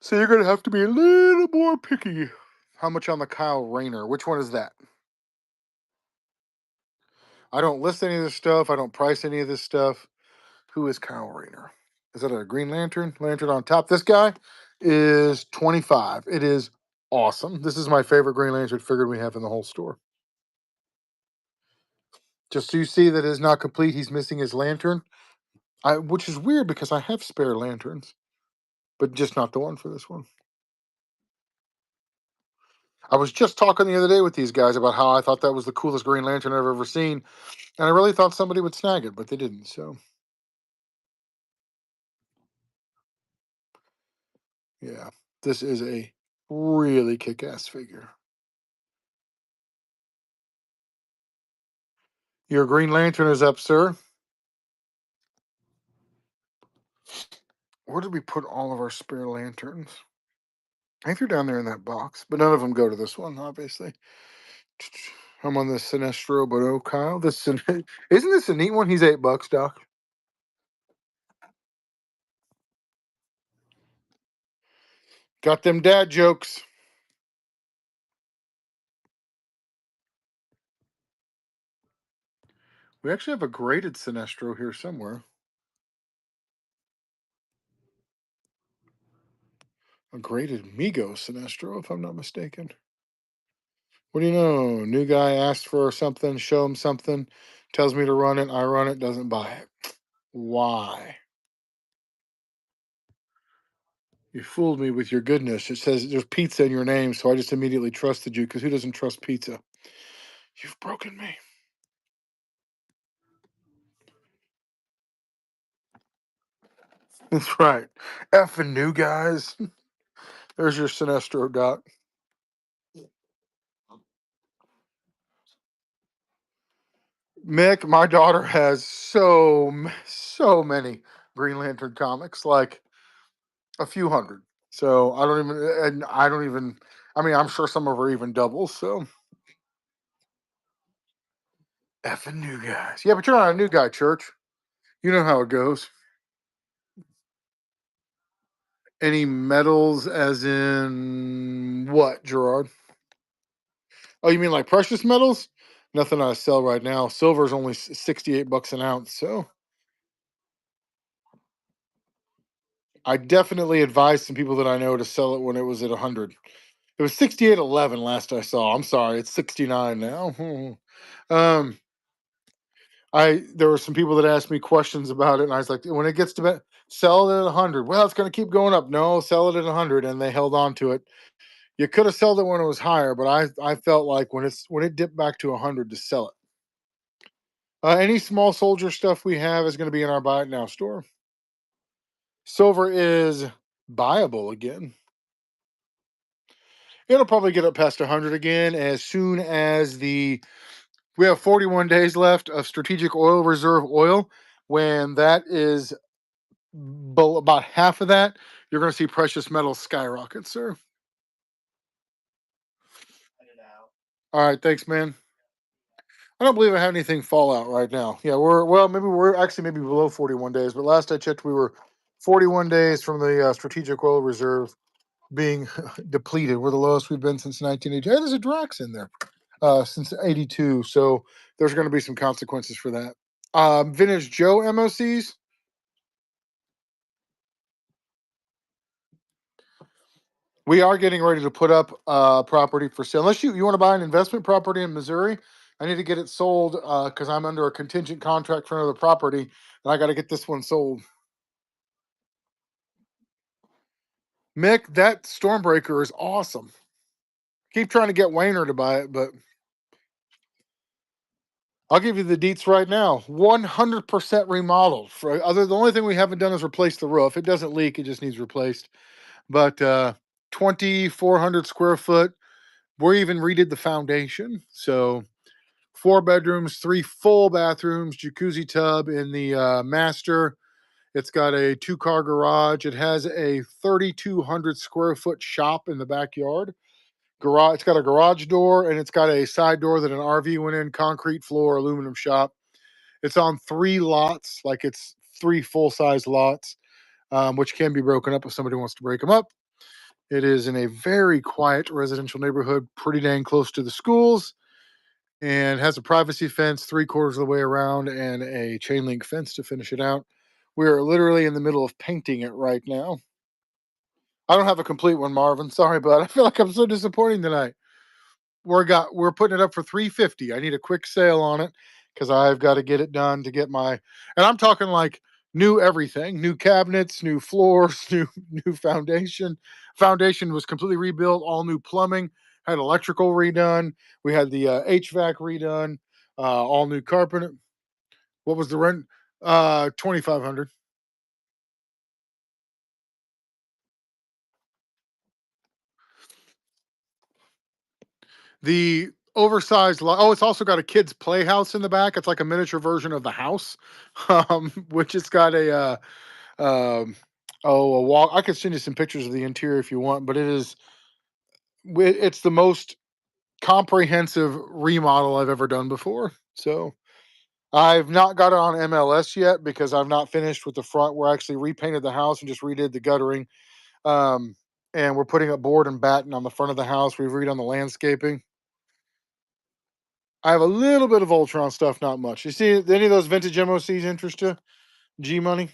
So you're gonna have to be a little more picky. How much on the Kyle Rayner? Which one is that? I don't list any of this stuff. I don't price any of this stuff. Who is Kyle Rayner? Is that a Green Lantern? Lantern on top. This guy is 25. It is awesome. This is my favorite Green Lantern figure we have in the whole store. Just so you see that it is not complete. He's missing his lantern, which is weird because I have spare lanterns, but just not the one for this one. I was just talking the other day with these guys about how I thought that was the coolest Green Lantern I've ever seen, and I really thought somebody would snag it, but they didn't. So, yeah, this is a really kick ass figure. Your Green Lantern is up, sir. Where did we put all of our spare lanterns? I think they're down there in that box, but none of them go to this one, obviously. I'm on the Sinestro, but oh, Kyle, isn't this a neat one? He's $8, Doc. Got them dad jokes. We actually have a graded Sinestro here somewhere. A graded Migo Sinestro, if I'm not mistaken. What do you know? New guy asked for something, show him something, tells me to run it, I run it, doesn't buy it. Why? You fooled me with your goodness. It says there's pizza in your name, so I just immediately trusted you because who doesn't trust pizza? You've broken me. That's right. Effing new guys. There's your Sinestro, Doc. Mick, my daughter has so many Green Lantern comics, like a few hundred. So I don't even, I mean, I'm sure some of her even doubles. So effing new guys. Yeah, but you're not a new guy, church. You know how it goes. Any medals, as in what, Gerard? Oh, you mean like precious metals? Nothing I sell right now. Silver is only $68 an ounce. So I definitely advise some people that I know to sell it when it was at 100. It was 68.11 last I saw. I'm sorry, it's 69 now. um, I there were some people that asked me questions about it, and I was like, when it gets to sell it at 100. Well, it's going to keep going up. No, sell it at 100, and they held on to it. You could have sold it when it was higher, but I felt like when it dipped back to 100 to sell it. Any small soldier stuff we have is going to be in our buy it now store. Silver is buyable again. It'll probably get up past 100 again as soon as we have 41 days left of strategic oil reserve oil. When that is about half of that, you're going to see precious metals skyrocket, sir. All right, thanks, man. I don't believe I have anything fallout right now. Yeah, we're actually maybe below 41 days, but last I checked, we were 41 days from the strategic oil reserve being depleted. We're the lowest we've been since 1980. Hey, there's a Drax in there since 82, so there's going to be some consequences for that. Vintage Joe MOCs. We are getting ready to put up property for sale. Unless you want to buy an investment property in Missouri, I need to get it sold because I'm under a contingent contract for another property, and I got to get this one sold. Mick, that Stormbreaker is awesome. Keep trying to get Wayner to buy it, but I'll give you the deets right now. 100% remodeled. The only thing we haven't done is replace the roof. It doesn't leak; it just needs replaced. But 2,400 square foot. We even redid the foundation. So 4 bedrooms, 3 full bathrooms, jacuzzi tub in the master. It's got a 2-car garage. It has a 3,200 square foot shop in the backyard. Garage. It's got a garage door and it's got a side door that an RV went in. Concrete floor, aluminum shop. It's on 3 lots, like it's 3 full-size lots, which can be broken up if somebody wants to break them up. It is in a very quiet residential neighborhood, pretty dang close to the schools. and has a privacy fence 3/4 of the way around and a chain link fence to finish it out. We are literally in the middle of painting it right now. I don't have a complete one, Marvin. Sorry, bud. I feel like I'm so disappointing tonight. We're putting it up for 350. I need a quick sale on it because I've got to get it done to get my, and I'm talking like new everything, new cabinets, new floors, new foundation. Foundation was completely rebuilt, all new plumbing, had electrical redone. We had the HVAC redone, all new carpet. What was the rent? 2,500. The oversized oh, it's also got a kid's playhouse in the back. It's like a miniature version of the house, which it's got um, a wall. I could send you some pictures of the interior if you want, but it's the most comprehensive remodel I've ever done before. So I've not got it on MLS yet because I've not finished with the front. We're actually repainted the house and just redid the guttering. Um, and we're putting up board and batten on the front of the house. We've redone the landscaping. I have a little bit of Ultron stuff, not much. You see any of those vintage MOCs interest you? G Money?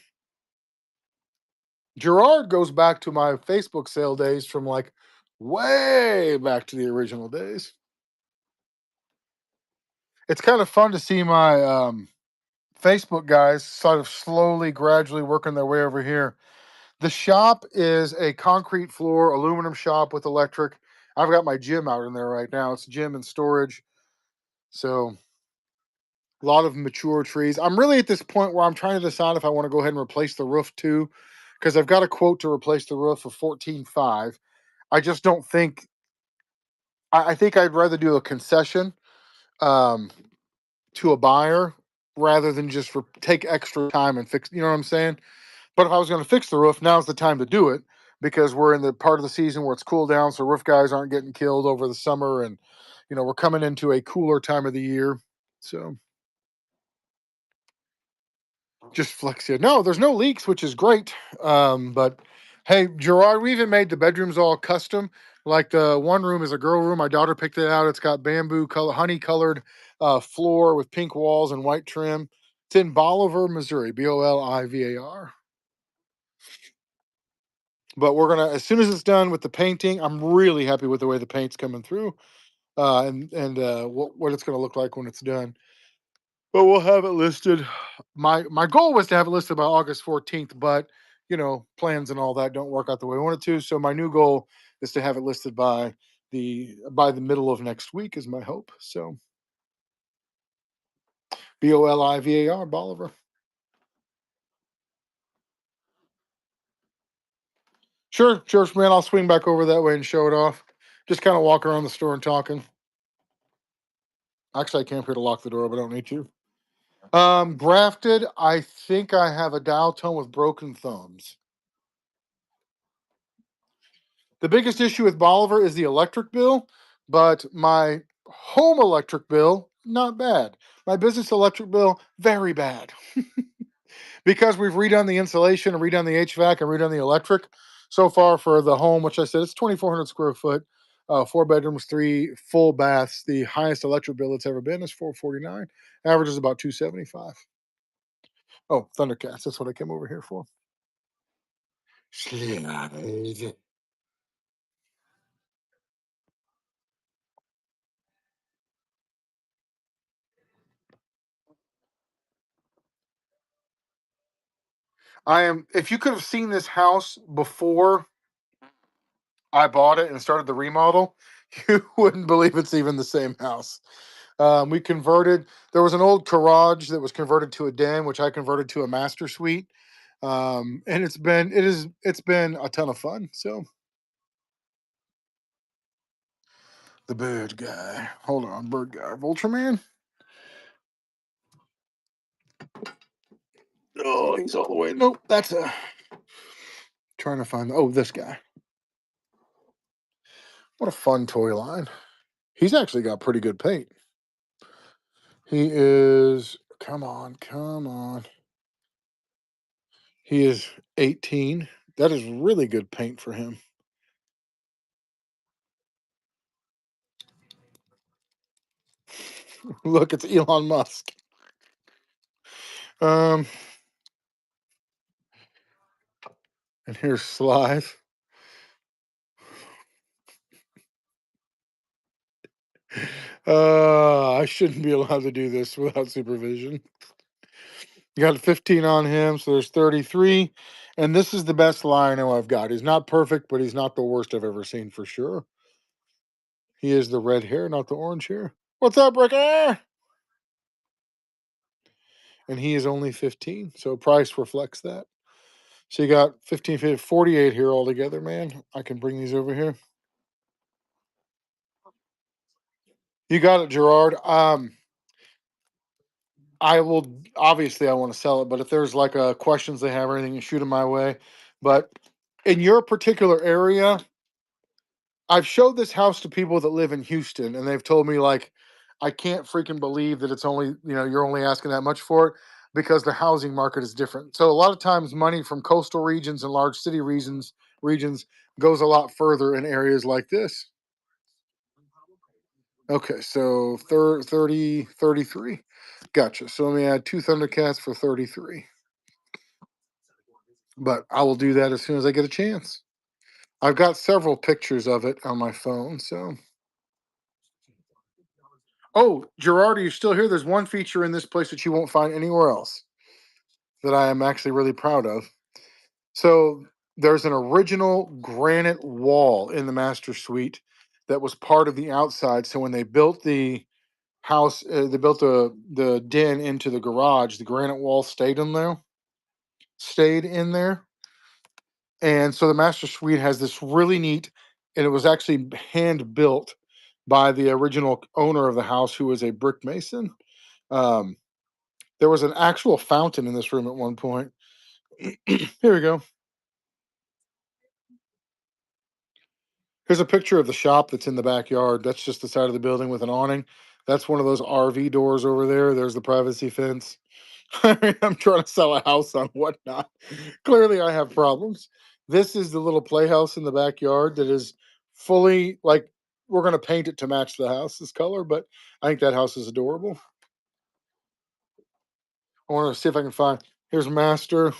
Gerard goes back to my Facebook sale days from like way back to the original days. It's kind of fun to see my Facebook guys sort of slowly, gradually working their way over here. The shop is a concrete floor, aluminum shop with electric. I've got my gym out in there right now. It's gym and storage. So a lot of mature trees. I'm really at this point where I'm trying to decide if I want to go ahead and replace the roof too, because I've got a quote to replace the roof for 14.5. I just don't think. I think I'd rather do a concession um, to a buyer rather than just take extra time and fix. You know what I'm saying? But if I was going to fix the roof, now's the time to do it because we're in the part of the season where it's cool down, so roof guys aren't getting killed over the summer, and we're coming into a cooler time of the year. So just flex it. No, there's no leaks, which is great. But hey, Gerard, we even made the bedrooms all custom. Like the one room is a girl room. My daughter picked it out. It's got bamboo color, honey colored floor with pink walls and white trim. It's in Bolivar, Missouri. Bolivar. But we're gonna, as soon as it's done with the painting, I'm really happy with the way the paint's coming through, and what it's gonna look like when it's done. But we'll have it listed. My goal was to have it listed by August 14th, but plans and all that don't work out the way I want it to. So my new goal is to have it listed by the middle of next week is my hope. So Bolivar, Bolivar. Sure, man. I'll swing back over that way and show it off. Just kind of walk around the store and talking. Actually, I came here to lock the door, but I don't need to. Grafted. I think I have a dial tone with broken thumbs. The biggest issue with Bolivar is the electric bill, but my home electric bill, not bad. My business electric bill, very bad. Because we've redone the insulation and redone the HVAC and redone the electric so far for the home, which I said it's 2,400 square foot, 4 bedrooms, 3 full baths. The highest electric bill it's ever been is 449. Average is about 275. Oh, Thundercats. That's what I came over here for. Slide. if you could have seen this house before I bought it and started the remodel, you wouldn't believe it's even the same house. We converted. There was an old garage that was converted to a den, which I converted to a master suite. And it's been a ton of fun. So the bird guy. Hold on, bird guy. Ultraman. Oh, he's all the way. Nope, that's a trying to find. Oh, this guy. What a fun toy line. He's actually got pretty good paint. He is. Come on, come on. He is 18. That is really good paint for him. Look, it's Elon Musk. Um, and here's Slive. I shouldn't be allowed to do this without supervision. You got 15 on him, so there's 33. And this is the best Lion-O I've got. He's not perfect, but he's not the worst I've ever seen for sure. He is the red hair, not the orange hair. What's up, Ricky? And he is only 15, so price reflects that. So you got 15, 15, 48 here altogether, man. I can bring these over here. You got it, Gerard. I will obviously I want to sell it, but if there's like questions they have or anything, you shoot them my way. But in your particular area, I've showed this house to people that live in Houston, and they've told me like, I can't freaking believe that it's only you're only asking that much for it because the housing market is different. So a lot of times, money from coastal regions and large city regions goes a lot further in areas like this. Okay, so 30, 33. Gotcha. So let me add two Thundercats for 33. But I will do that as soon as I get a chance. I've got several pictures of it on my phone, so oh, Gerard, are you still here? There's one feature in this place that you won't find anywhere else that I am actually really proud of. So there's an original granite wall in the master suite that was part of the outside. So when they built the house, they built the den into the garage. The granite wall stayed in there, and so the master suite has this really neat, and it was actually hand built by the original owner of the house, who was a brick mason. Um, There was an actual fountain in this room at one point. Here we go. Here's a picture of the shop that's in the backyard. That's just the side of the building with an awning. That's one of those RV doors over there. There's the privacy fence. I'm trying to sell a house on whatnot. Clearly, I have problems. This is the little playhouse in the backyard that is fully like we're going to paint it to match the house's color, but I think that house is adorable. I want to see if I can find. Here's master.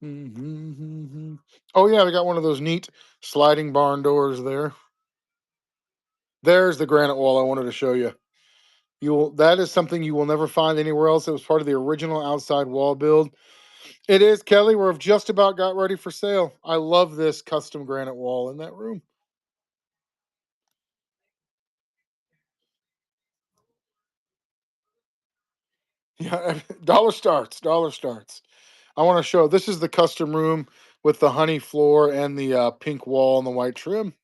Mhm. Oh yeah, they got one of those neat sliding barn doors there. There's the granite wall I wanted to show you. That is something you will never find anywhere else. It was part of the original outside wall build. It is, Kelly. We're just about got ready for sale. I love this custom granite wall in that room. Yeah, dollar starts. Dollar starts. I want to show. This is the custom room with the honey floor and the pink wall and the white trim.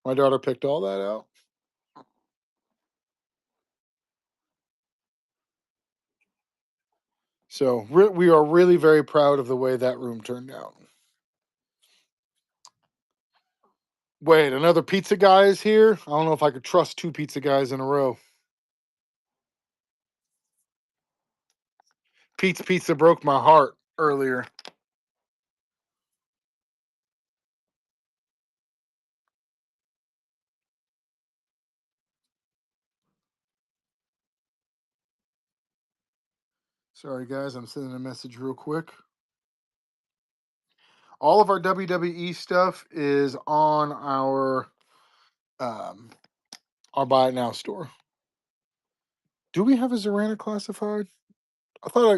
My daughter picked all that out. So we are really very proud of the way that room turned out. Wait, another pizza guy is here? I don't know if I could trust two pizza guys in a row. Pete's Pizza broke my heart earlier. Sorry, guys, I'm sending a message real quick. All of our WWE stuff is on um, our Buy It Now store. Do we have a Zorana classified?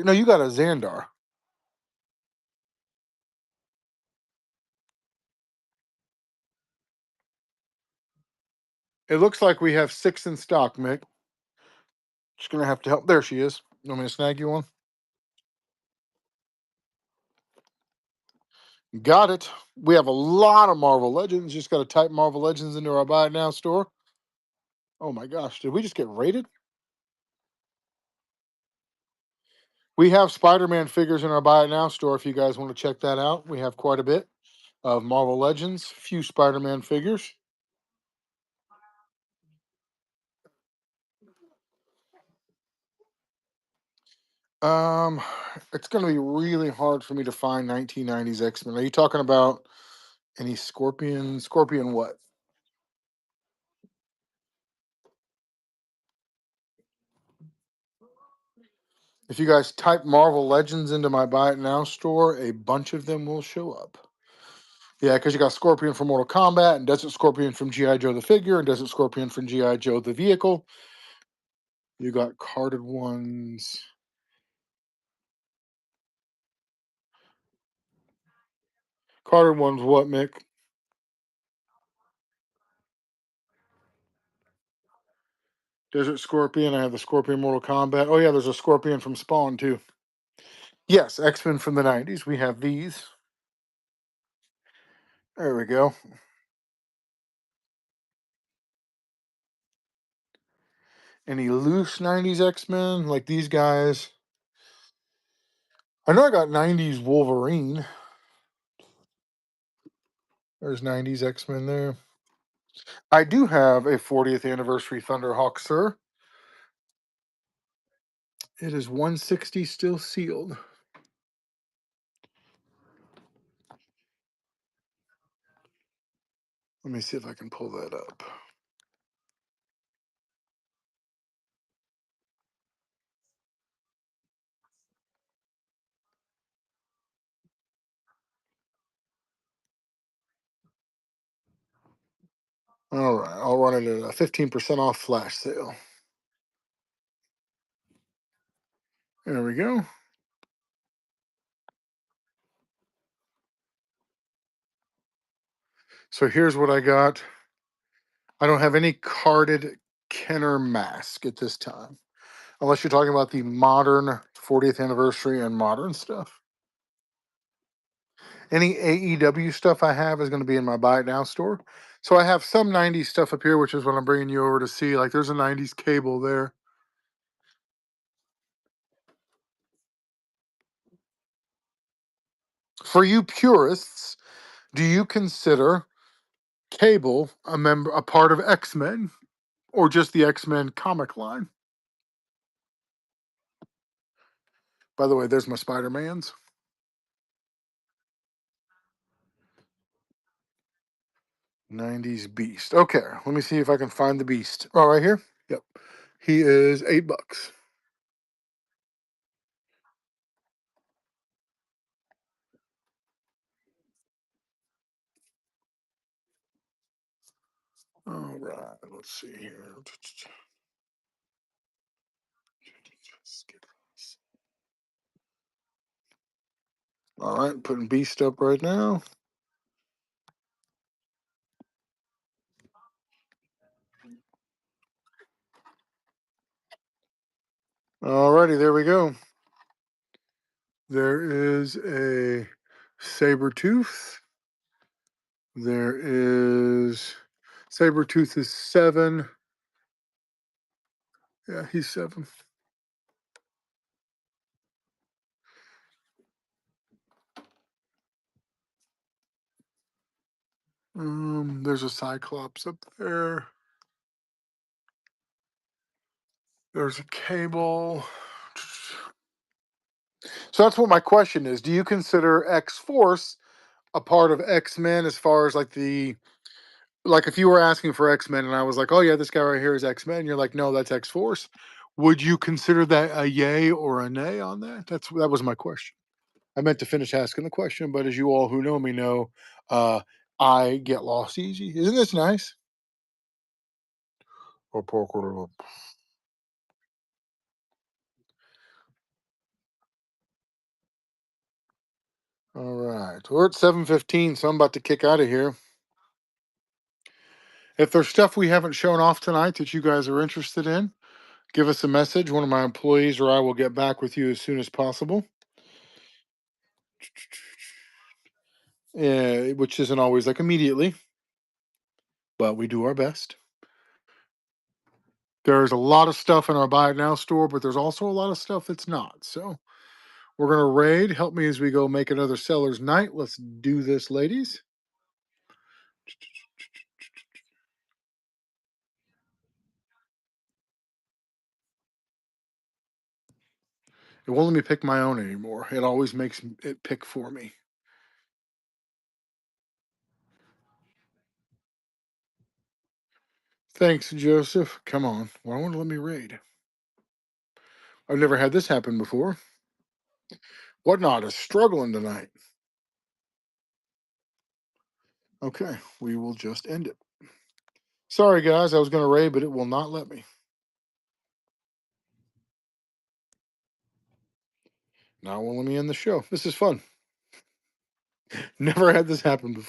No, you got a Xandar. It looks like we have 6 in stock, Mick. Just gonna have to help. There she is. You want me to snag you one? Got it. We have a lot of Marvel Legends. Just got to type Marvel Legends into our Buy It Now store. Oh my gosh, did we just get raided? We have Spider-Man figures in our Buy It Now store if you guys want to check that out. We have quite a bit of Marvel Legends, few Spider-Man figures. Um, it's going to be really hard for me to find 1990s X-Men. Are you talking about any Scorpion? Scorpion what? If you guys type Marvel Legends into my Buy It Now store, a bunch of them will show up. Yeah, because you got Scorpion from Mortal Kombat, and Desert Scorpion from G.I. Joe the figure, and Desert Scorpion from G.I. Joe the vehicle. You got carded ones. Carded ones, what, Mick? Desert Scorpion. I have the Scorpion Mortal Kombat. Oh, yeah, there's a Scorpion from Spawn, too. Yes, X Men from the 90s. We have these. There we go. Any loose 90s X Men? Like these guys. I know I got 90s Wolverine. There's 90s X Men there. I do have a 40th anniversary Thunderhawk, sir. It is 160 still sealed. Let me see if I can pull that up. All right, I'll run it at a 15% off flash sale. There we go. So here's what I got. I don't have any carded Kenner mask at this time, unless you're talking about the modern 40th anniversary and modern stuff. Any AEW stuff I have is going to be in my Buy It Now store. So I have some 90s stuff up here, which is what I'm bringing you over to see. Like there's a 90s cable there. For you purists, do you consider Cable a part of X-Men or just the X-Men comic line? By the way, there's my Spider-Mans. 90s Beast. Okay, let me see if I can find the Beast. Oh, right here? Yep. He is $8. All right, let's see here. All right, putting Beast up right now. Alrighty, there we go. There is a Sabretooth. There is Sabretooth is 7. Yeah, he's 7. There's a Cyclops up there. There's a Cable. So that's what my question is. Do you consider X Force a part of X Men as far as like if you were asking for X Men and I was like, oh yeah, this guy right here is X Men, you're like, no, that's X Force. Would you consider that a yay or a nay on that? That was my question. I meant to finish asking the question, but as you all who know me know, uh, I get lost easy. Isn't this nice? All right, we're at 7:15, so I'm about to kick out of here. If there's stuff we haven't shown off tonight that you guys are interested in, give us a message. One of my employees or I will get back with you as soon as possible. Which isn't always like immediately, but we do our best. There's a lot of stuff in our Buy It Now store, but there's also a lot of stuff that's not. So we're going to raid. Help me as we go make another seller's night. Let's do this, ladies. It won't let me pick my own anymore. It always makes it pick for me. Thanks, Joseph. Come on. Why won't it let me raid? I've never had this happen before. Whatnot is struggling tonight. Okay, we will just end it. Sorry, guys, I was going to raid, but it will not let me. Now it won't let me end the show. This is fun. Never had this happen before.